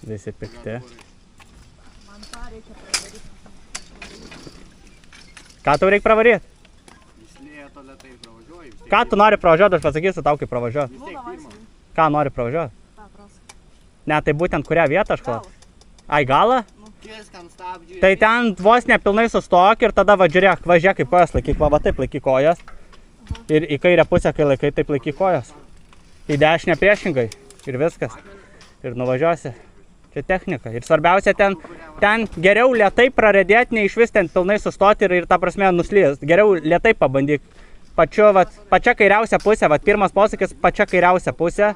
Visi pikti. Man tą reikia pravaryti. Ką tau reikia pravaryti? Jis lėto lėtai pravažiuoji. Ką tu nori pravažiuoti, aš pasakysiu tau, kaip pravažiuoti. Ką nori pravažiuoti? Ta, prasą. Ne, tai būtent kurią vietą aš klausiu. Ai, galą? Kiskam stabdžiui. Tai ten vos nepilnai sustok ir tada važiuok, kaip kojas laikyk, va taip laikyk kojas. Ir į kairę pusę, kai laikai, taip laikyk kojas. Į dešinę priešingai ir viskas. Ir nuvažiuosi. Čia technika. Ir svarbiausia, ten geriau lėtai praredėti, nei iš vis ten pilnai sustoti ir ta prasme nuslys. Geriau lėtai pabandyk. Pačia kairiausia pusė, pirmas posakis, pačia kairiausia pusė.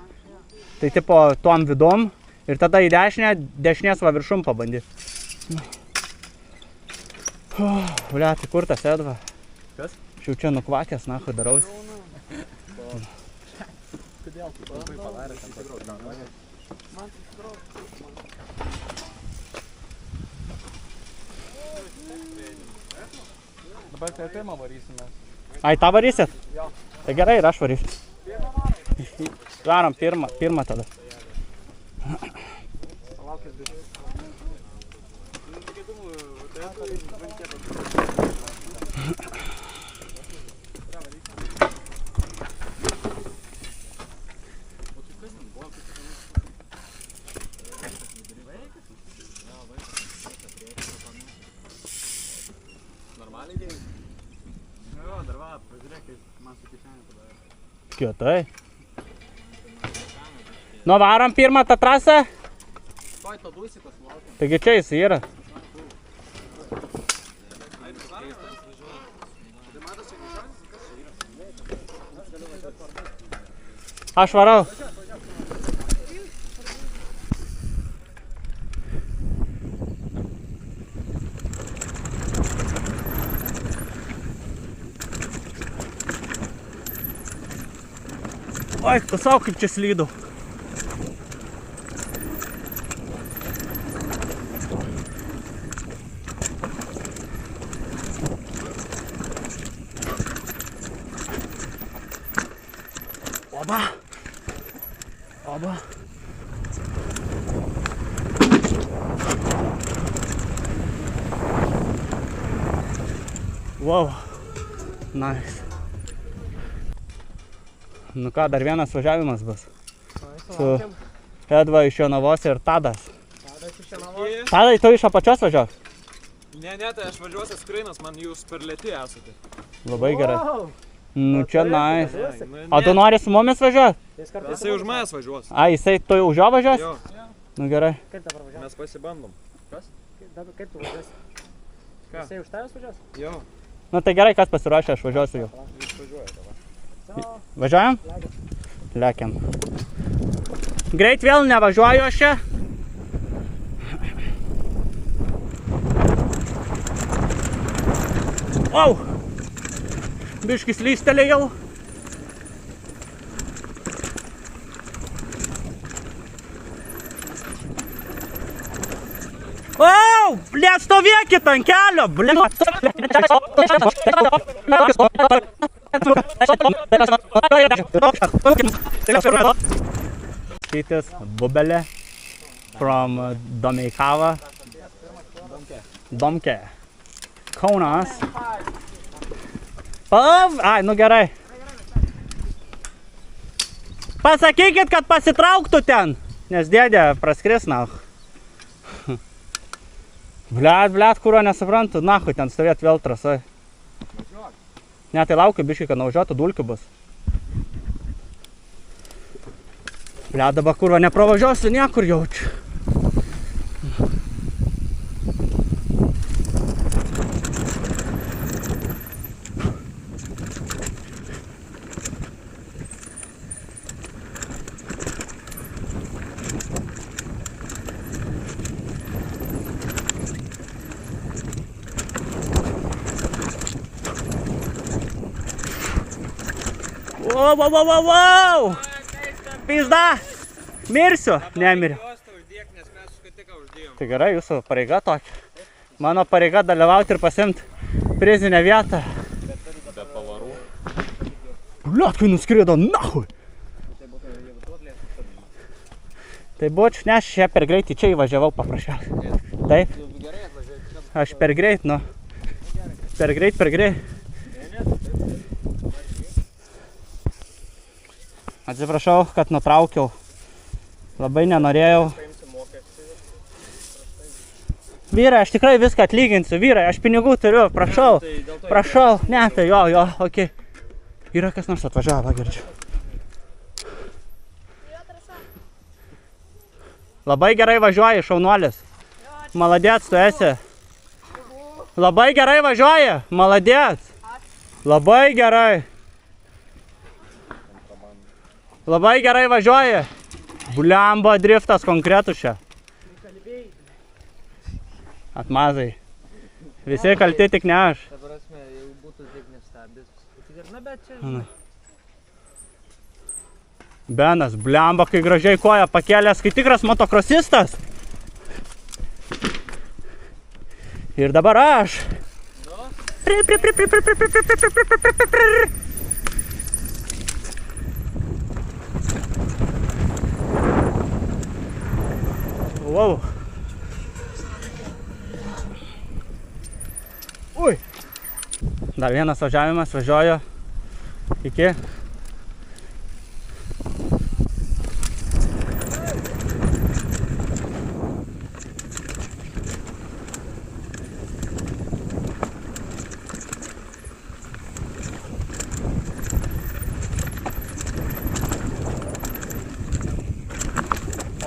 Tai tipo tuom vidum. Ir tada į dešinę, dešinės va viršum pabandyk. Blia, tai kur tas Edva? Kas? Aš jau čia nukvakęs, nahui darausi. Kodėl tu labai padarė ten pasigrauti? Dabar tai pirmą varysime. Ai, tą varysit? Jo. Tai gerai, ir aš varysiu. Varom pirmą tada. Kietai. Nu, varom pirmą tą trasą. Taigi čia jis yra. Aš varau. Oi, tu sau kaip čia slydau. Oba. Oba. Wow. Nice. Nu ką, dar vienas važiavimas bus. Su Edva iš Jonavos ir Tadas. Tadas iš Jonavos? Tadai, tu iš apačios važiuok? Ne, tai aš važiuosiu skrynas, man jūs per lėti esate. Labai gerai. Nu čia nice. O tu nori su mumis važiuoti? Jisai už manęs važiuos. A, jisai tu už jo važiuos? Jo, Nu gerai. Kaip dabar važiuosi? mes pasibandom. Kaip tu važiuosi? Ką? Jisai už tavęs važiuos? Jo, Nu tai gerai, kas pasiruošė, aš važiuosiu jau. jis važiuoja dabar. Važiuojam? Lekiam. Greit vėl nevažiuoju aš čia. Au! Biškis lystelėjau. Au! Blet, stovėkit ant kelio, blet. Šitas bubelė from Domeikava. Domke. Kaunas. Ai, nu gerai. Pasakykit, kad pasitrauktų ten, nes dėdė praskris, na. Blet, kurio nesuprantu, nahui ten stovėt vėl trasai. Ne, tai laukiu biškai, kad naužiuotų dulkių bus. Blet, dabar kurio nepravažiuosiu niekur jaučiu. Wow! Pizda! Mirsiu? Nemiriu. Tai gerai, jūsų pareiga tokia. Mano pareiga dalyvauti ir pasimti prizinę vietą. Be pavarų. Blet, kai nuskrido, nahui! Tai bučiu, ne, aš čia per greitį čia įvažiavau paprasčiausiai. Taip? Aš per greit, nu. Per greit. Atsiprašau, kad nutraukiau. Labai nenorėjau. Vyrai, aš tikrai viską atlyginsiu. Vyrai, aš pinigų turiu, prašau. Prašau. Ne, tai jo, okei. Yra kas nors atvažiavo, girdžiu. Labai gerai važiuoji, šaunuolis. Maladėts, tu esi. Labai gerai važiuoji, maladėts. Labai gerai. Labai gerai važiuoji. Buliambo driftas konkretus čia. Atmazai. Visi kalti, tik ne aš. Dabar asme, jeigu būtų taip nestabdęs. Na, bet čia... Benas, bliamba, kai gražiai koją pakėlęs, kai tikras motokrosistas. Ir dabar aš. Wow. Ui. Dar vienas važiavimas, važiuoju iki.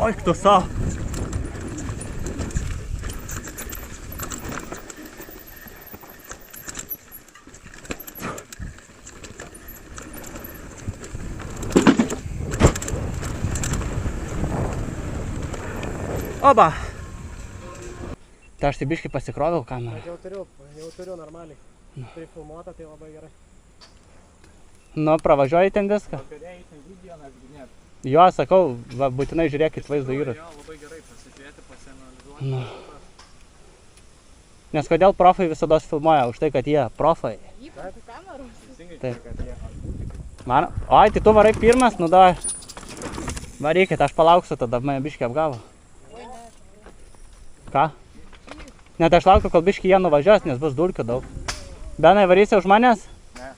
Ой, кто сал. Oba. Tai aš tai biškai pasikroviau kamerą. Jau turiu normaliai. Prifilmuota, tai labai gerai. Nu, pravažiuoji ten viską. Jo, sakau, va, būtinai žiūrėkit vaizdo įrašą. Jo, labai gerai pasižiūrėti, pasianalizuoti. Nu. Nes kodėl profai visada filmuoja? Už tai, kad jie profai. Įprastų kamerų. Taip. Man, oi, tai tu varai pirmas, nu davai. Varykit, aš palauksiu, tada mane biškį apgavo. Ką? Net aš laukiu, kol biškį jie nuvažiuos, nes bus dulkių daug. Benai, varysi už manęs? Ne.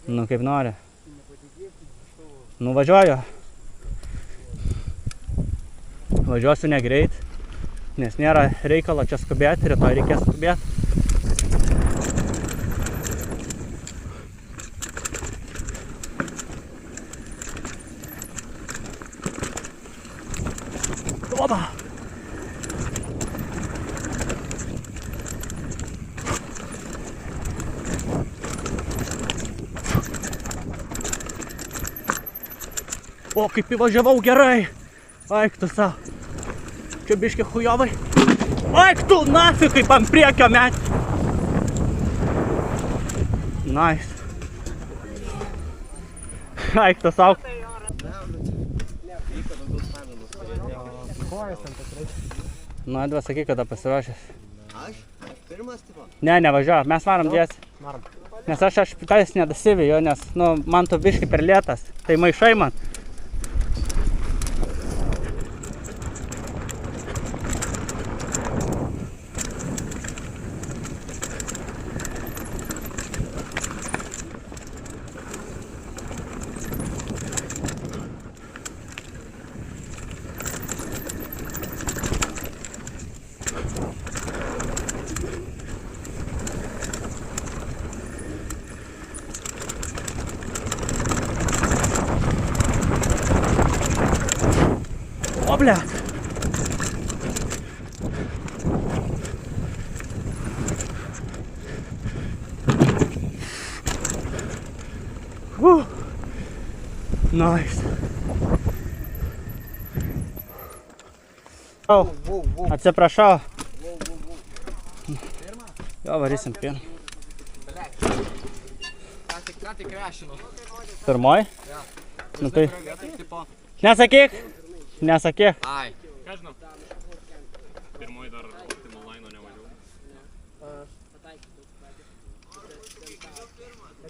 Nu, kaip nori. Nu, važiuoju. Važiuosiu negreit, nes nėra reikalo čia skubėti, rytoj reikės skubėti. Oba. O, kaip įvažiavau gerai. Aik tu savo. Čia biški chujovai. Aik tu, nafi, kaip ant priekio met. Nice. Aik tu savo. Nu, Edva, sakyk, kada pasiruošęs. Aš? Pirmas tipo? Ne, nevažiuoju, mes varom dėsi. Nes aš tais nedasiviju, nes, nu, man tu biški per lėtas. Tai maišai man. O, blėt. Nice. Atsiprašau. Jo, varysim pirmą. Ką tik rešinu. Pirmoj? Nu tai... Nesakyk! Nesakyk. Ai. Ką žinau? Pirmoji dar Optimal Line nevažiavau.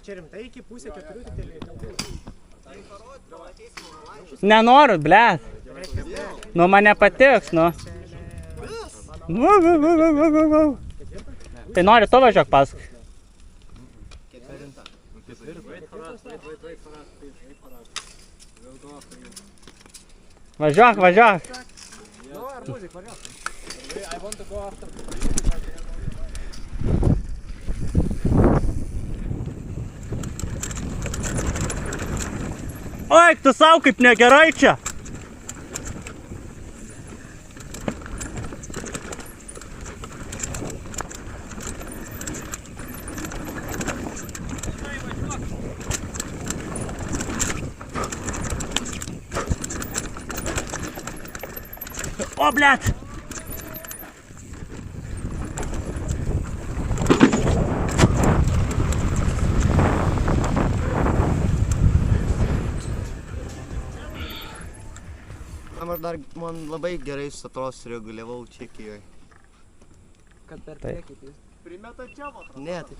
Čia rimtai iki pusė 4 tik dėl. Nenoriu, blėt. Nu, man nepatiks, nu. Tai nori, tu važiuok paskui. Važiuok, važiuok. Oi, tu savo kaip negerai čia. O, blėt. Man labai gerai su atros reguliavau Čekijoje. Kad per priekį tai. Primeta čia, va. Ne, tai...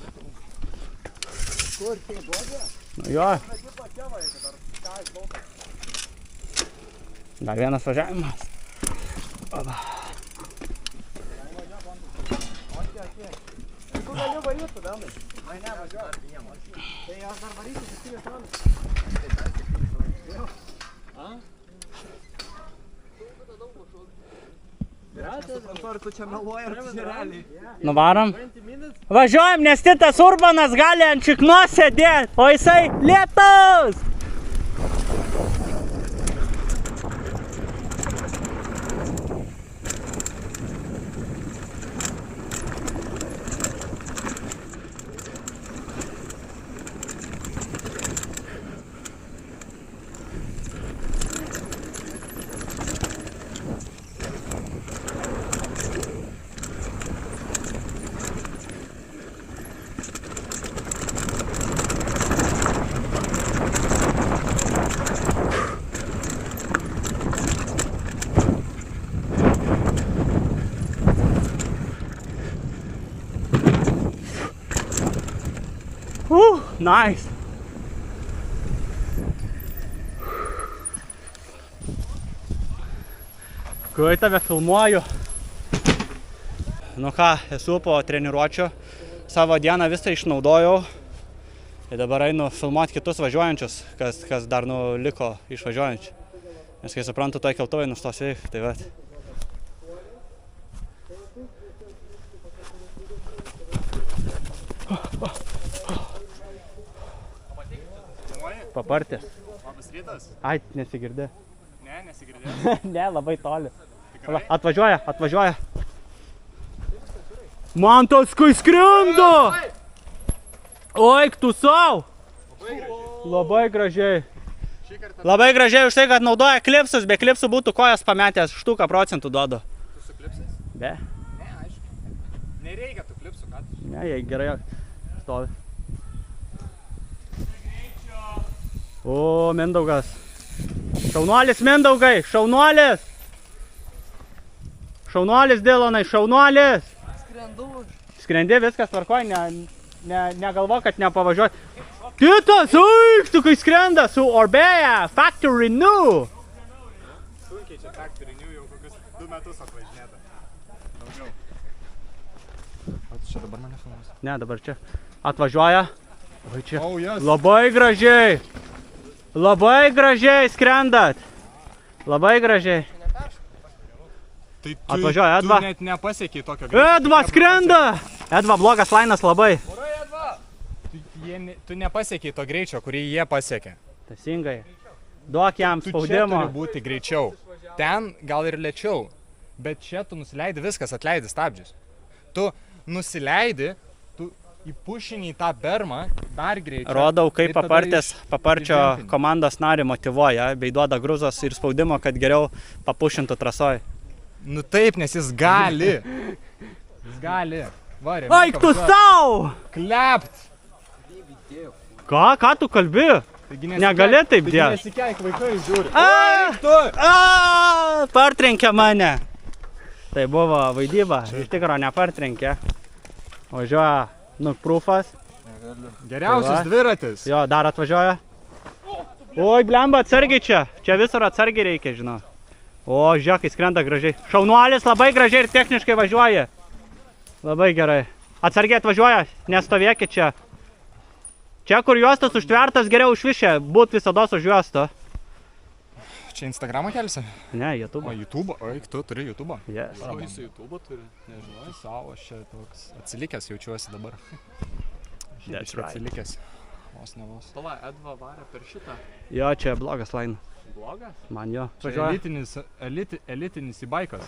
Kur, tai duodė? Nu, jo. Tipo čia, va, dar ką išbauka. Dar vienas važiavimas. Oba. Tu gali varyti tada, mai? Ai, ne, važiuoju. Tai aš dar varysiu 7 valandas. Ar tu čia meluoji, ar tu čia realiai? Nuvarom. Važiuojam, nes titas Urbanas gali ant šiknos sėdėti, o jisai lietus. Nice. Kai tave filmuoju. Nu ką, esu po treniruočio. Savo dieną visą išnaudojau. Ir dabar einu filmuoti kitus važiuojančius, kas dar liko išvažiuojančių. Nes kai suprantu, toj keltuvai nustos veikti, tai vat. Papartės. Labas rytas. Ai, nesigirdė. Ne, nesigirdėjau. Ne, labai toli. Tai Atvažiuoja. Man tas kai skrenda! Oik tu sau! Labai gražiai. Labai gražiai už tai, kad naudoja klipsus. Be klipsų būtų kojas pametęs, štuką procentų duodu. Tu su klipsais? Be. Ne, aišku. Nereikia tų klipsų, ką tu? Ne, jei gerai stovi. O, Mindaugas. Šaunuolis Mindaugai, šaunuolis! Šaunuolis Dilonai, šaunuolis! Skrendu. Skrendi, viskas tvarkoj, negalvo, kad nepavažiuoji. Titas, eik, tu kai skrenda su Orbea, Factory New! Sunkiai čia Factory New jau kokius 2 metus atvažinėta. Daugiau. O tu čia dabar mane filmuosi? Ne, dabar čia. Atvažiuoja. Oi, čia. Oh, yes. Labai gražiai. Labai gražiai skrendat. Labai gražiai. Tai Atvažiuoja Edva. Tu net nepasiekiai tokio greičio. Edva skrenda! Edva, blogas lainas labai. Tu nepasiekiai to greičio, kurį jie pasiekė. Teisingai. Duok jam Tu čia spaudimo. turi būti greičiau. Ten gal ir lėčiau. Bet čia tu nusileidi viskas, atleidi stabdžius. Tu nusileidi, tu įpušini į tą bermą dar greičiau. Rodau, kaip ir tada paparčio išdempini. komandos narį motyvuoja, bei duoda gruzos ir spaudimo, kad geriau papušintų trasoj. Nu taip, nes jis gali. Jis gali. Varė. Eik tu sau! Klept. Ką tu kalbi? Negali taip dėt. Nesikeik, vaikai žiūri. Partrenkė mane. Tai buvo vaidyba, iš tikro nepartrenkė. Važiuoja Nukprūfas. Geriausias dviratis. Jo, dar atvažiuoja. Oi, blemba, atsargiai čia. Čia visur atsargiai reikia, žinau. O, žiūrėk, kai skrenda gražiai. Šaunuolis labai gražiai ir techniškai važiuoja. Labai gerai. Atsargiai atvažiuoja, nestovėkit čia. Čia, kur juostas užtvertas, geriau užvišė. Būt visados už juostą. Čia Instagramą kelsi? Ne, YouTube. O, YouTube? O, tu turi YouTube? Yes. O, jis YouTube turi? Nežinau. Savo, aš čia toks atsilikęs jaučiuosi dabar. That's Šiaip right. atsilikęs. Vos ne vos. Pala, Edva varė per šitą. Jo, čia blogas lainas. Blogas? Man jo. Čia elitinis įbaikas.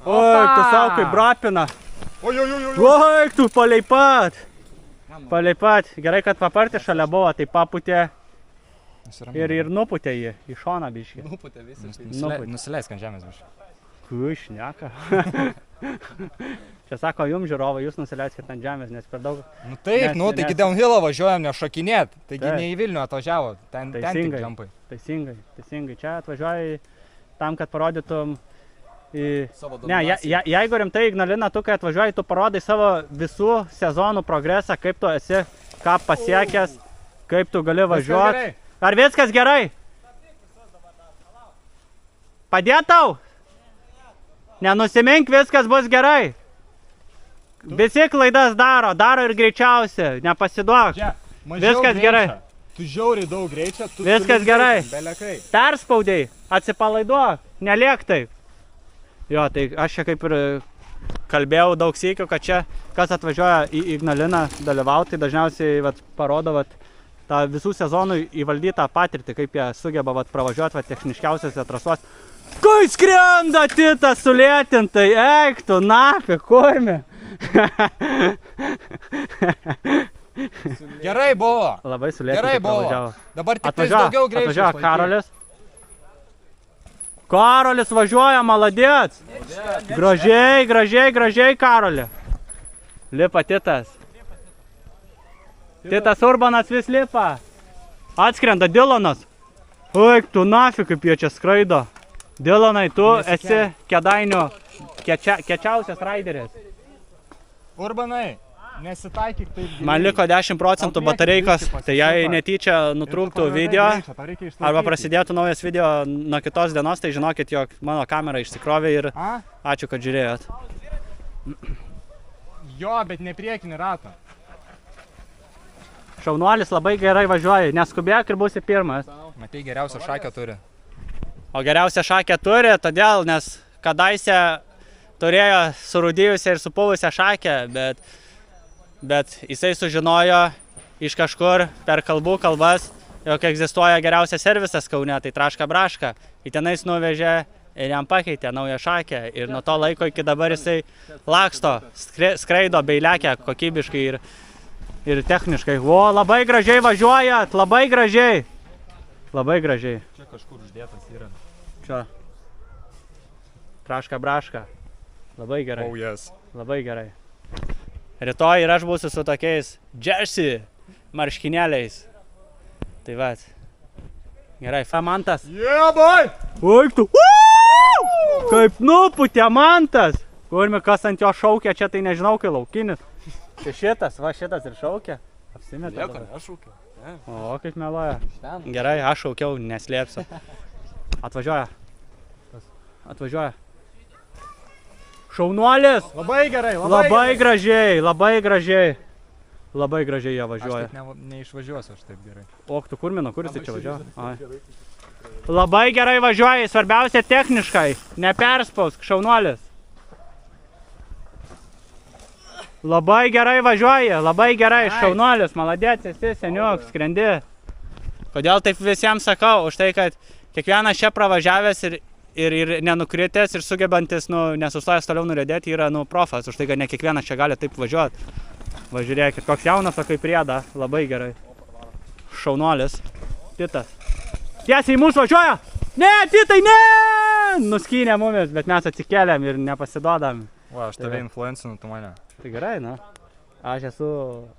Oi, tu savo kaip brapina. Oi, tu palei pat. Palei pat. Gerai, kad papartė šalia buvo, tai paputė ir nuputė jį į šoną biškį. Nuputė visiškai. Nusileisk ant žemės biškį. Kui šneka. Čia sako jums žiūrovai, jūs nusileiskit ant žemės, nes per daug. Nu taip, taigi downhillą važiuojam nešokinėt. Taigi Taip. ne į Vilnių atvažiavo, ten tik Teisingai. džampai. Teisingai. Čia atvažiuoji tam, kad parodytum į... Savo Ne, jeigu rimtai Ignalina, tu kai atvažiuoji, tu parodai savo visų sezonų progresą, kaip tu esi, ką pasiekęs, kaip tu gali važiuoti. Ar viskas gerai? Padėt tau? Nenusimink, viskas bus gerai. Visi klaidas daro ir greičiausia, nepasiduok. Viskas gerai. Tu žiauriai daug greičio, tu... Viskas gerai. Belekai. Perspaudei, atsipalaiduok, neliek taip. Jo, tai aš čia kaip ir kalbėjau daug sykių, kad čia, kas atvažiuoja į Ignaliną dalyvauti, tai dažniausiai parodo tą visų sezonų įvaldytą patirtį, kaip jie sugeba pravažiuoti techniškiausiose trasuose. Kai skrenda Titas sulėtintai, eik tu, nafi, kurmi. Gerai buvo. Labai sulėtintai Gerai buvo. pravažiavo. Dabar tik daugiau greičio. Atvažiavo Karolis. Karolis važiuoja, maladėt. Gražiai, Karoli. Lipa Titas. Titas Urbanas vis lipa. Atskrenda Dilonas. Eik tu, nafi, kaip jie čia skraido. Dilonai, tu esi Kėdainių kečiausias raideris. Urbanai, nesitaikyk taip. Man liko 10% batareikos, tai jei netyčia nutrūktų video arba prasidėtų naujas video nuo kitos dienos, tai žinokit, jog mano kamera išsikrovė ir ačiū, kad žiūrėjot. Jo, bet ne priekinį ratą. Šaunuolis labai gerai važiuoja, neskubėk ir būsi pirmas. Matai, geriausią šakę turi. O geriausią šakę turi, todėl, nes kadaise turėjo surūdijusią ir supuvusią šakę, bet jisai sužinojo iš kažkur per kalbas, jog egzistuoja geriausias servisas Kaune, tai Traška Braška. Į tenais nuvežė ir jam pakeitė naują šakę ir nuo to laiko iki dabar jisai laksto, skraido bei lekia kokybiškai ir techniškai. O, labai gražiai važiuojat, labai gražiai. Labai gražiai. Čia kažkur uždėtas yra. Čia. Traška braška. Labai gerai. Oh, yes. Labai gerai. Rytoj ir aš būsiu su tokiais jersey marškinėliais. Tai va. Gerai, Mantas. Yeah, boy! Oik tu. Kaip nuputė Mantas. Kurmi, kas ant jo šaukia, čia tai nežinau, kai laukinis. Čia šitas, va šitas ir šaukia. Apsimetė. Nieko, aš šaukiu. O, kaip meluoja. Gerai, aš šaukiau, neslėpsiu. Atvažiuoja. Atvažiuoja. Šaunuolis. Labai gerai, Labai gražiai, labai gražiai. Labai gražiai jie važiuoja. Aš taip neišvažiuosiu, aš taip gerai. O, tu kurmino, kuris čia važiuoja? Labai gerai važiuoja, svarbiausia techniškai. Neperspausk, šaunuolis. Labai gerai važiuoja, labai gerai, šaunuolis, maladėt, esi, seniuk, skrendi. Kodėl taip visiems sakau? Už tai, kad kiekvienas čia pravažiavęs ir nenukritęs ir sugebantis, nesustojęs toliau nuriedėti, yra profas. Už tai, kad ne kiekvienas čia gali taip važiuoti. Važiuokit, koks jaunas, o kaip prieda, labai gerai. Šaunuolis. Titas. Tiesiai į mūsų važiuoja! Ne, Titai, ne! Nuskynė mumis, bet mes atsikeliam ir nepasiduodam. Va, aš tave influencinu, tu mane. Tai gerai, na. Aš esu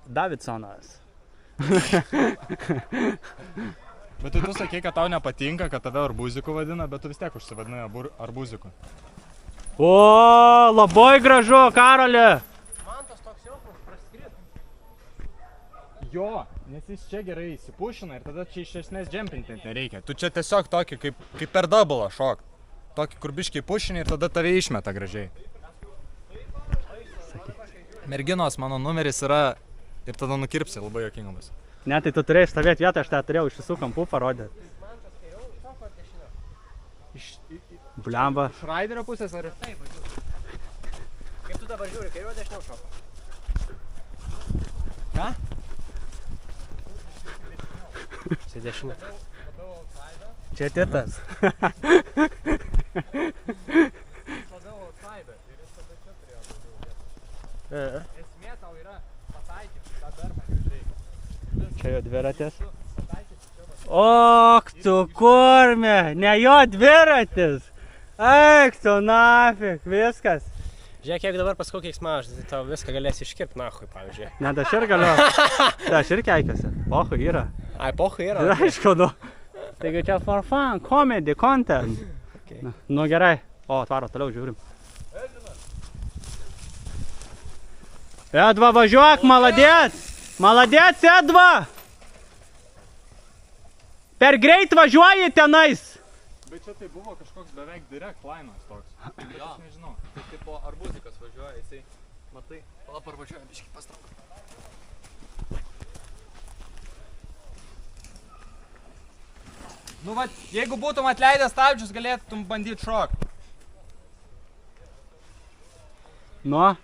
Davidsonas. Bet tu sakei, kad tau nepatinka, kad tave arbuziku vadina, bet tu vis tiek užsivadinai arbuziku. O, labai gražu, Karoli! Jo, nes jis čia gerai įsipušina ir tada čia iš esmės džempinti nereikia. Tu čia tiesiog tokį kaip per double šok. Tokį kur biškiai pušini ir tada tave išmeta gražiai. Merginos, mano numeris yra ir tada nukirpsi, labai jokingas. Ne, tai tu turėjai stovėti vietą, aš tą turėjau iš visų kampų parodyti. Blemba. Iš raiderio pusės ar? Taip, važiuoju. Kaip tu dabar žiūri, kairiuo dešiniau šoko? Ką? Čia dešinė. Čia Titas. Esmė tau yra pataikyti tą bermą gražiai. Čia jo dviratis. Ok, tu kurmė, ne jo dviratis. Eik, tu nafik, viskas. Žiūrėk, jeigu dabar pasakau keiksmažodį, tai tau viską galėsi iškirpti nahui, pavyzdžiui. Ne, aš ir galiu. Tai aš ir keikiuosi. Pohu yra. Ai, pohui yra. Aišku, nu. Taigi čia for fun, comedy, content. Okay. Nu gerai. O, atvaro, toliau žiūrim. Edva, važiuok, maladėt. Maladėt, Edva. Per greit važiuoji tenais. Bet čia tai buvo kažkoks beveik direct linas toks. Bet aš nežinau. Tai tipo arbuzikas važiuoja, jisai, matai, palapar važiuoja, biškį pastrauka. Nu va, jeigu būtum atleidęs stabdžius, galėtum bandyti šokti. Nu,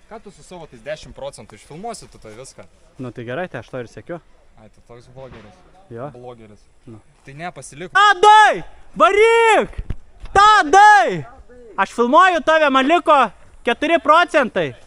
Ką tu su savo tais 10% išfilmuosi tu tai viską? nu tai gerai, tai aš to ir sėkiu. Ai, tu toks blogeris. Jo. Blogeris. Nu. Tai ne, pasilik. Tadai! Varyk! Tadai! Aš filmuoju tave, man liko 4%.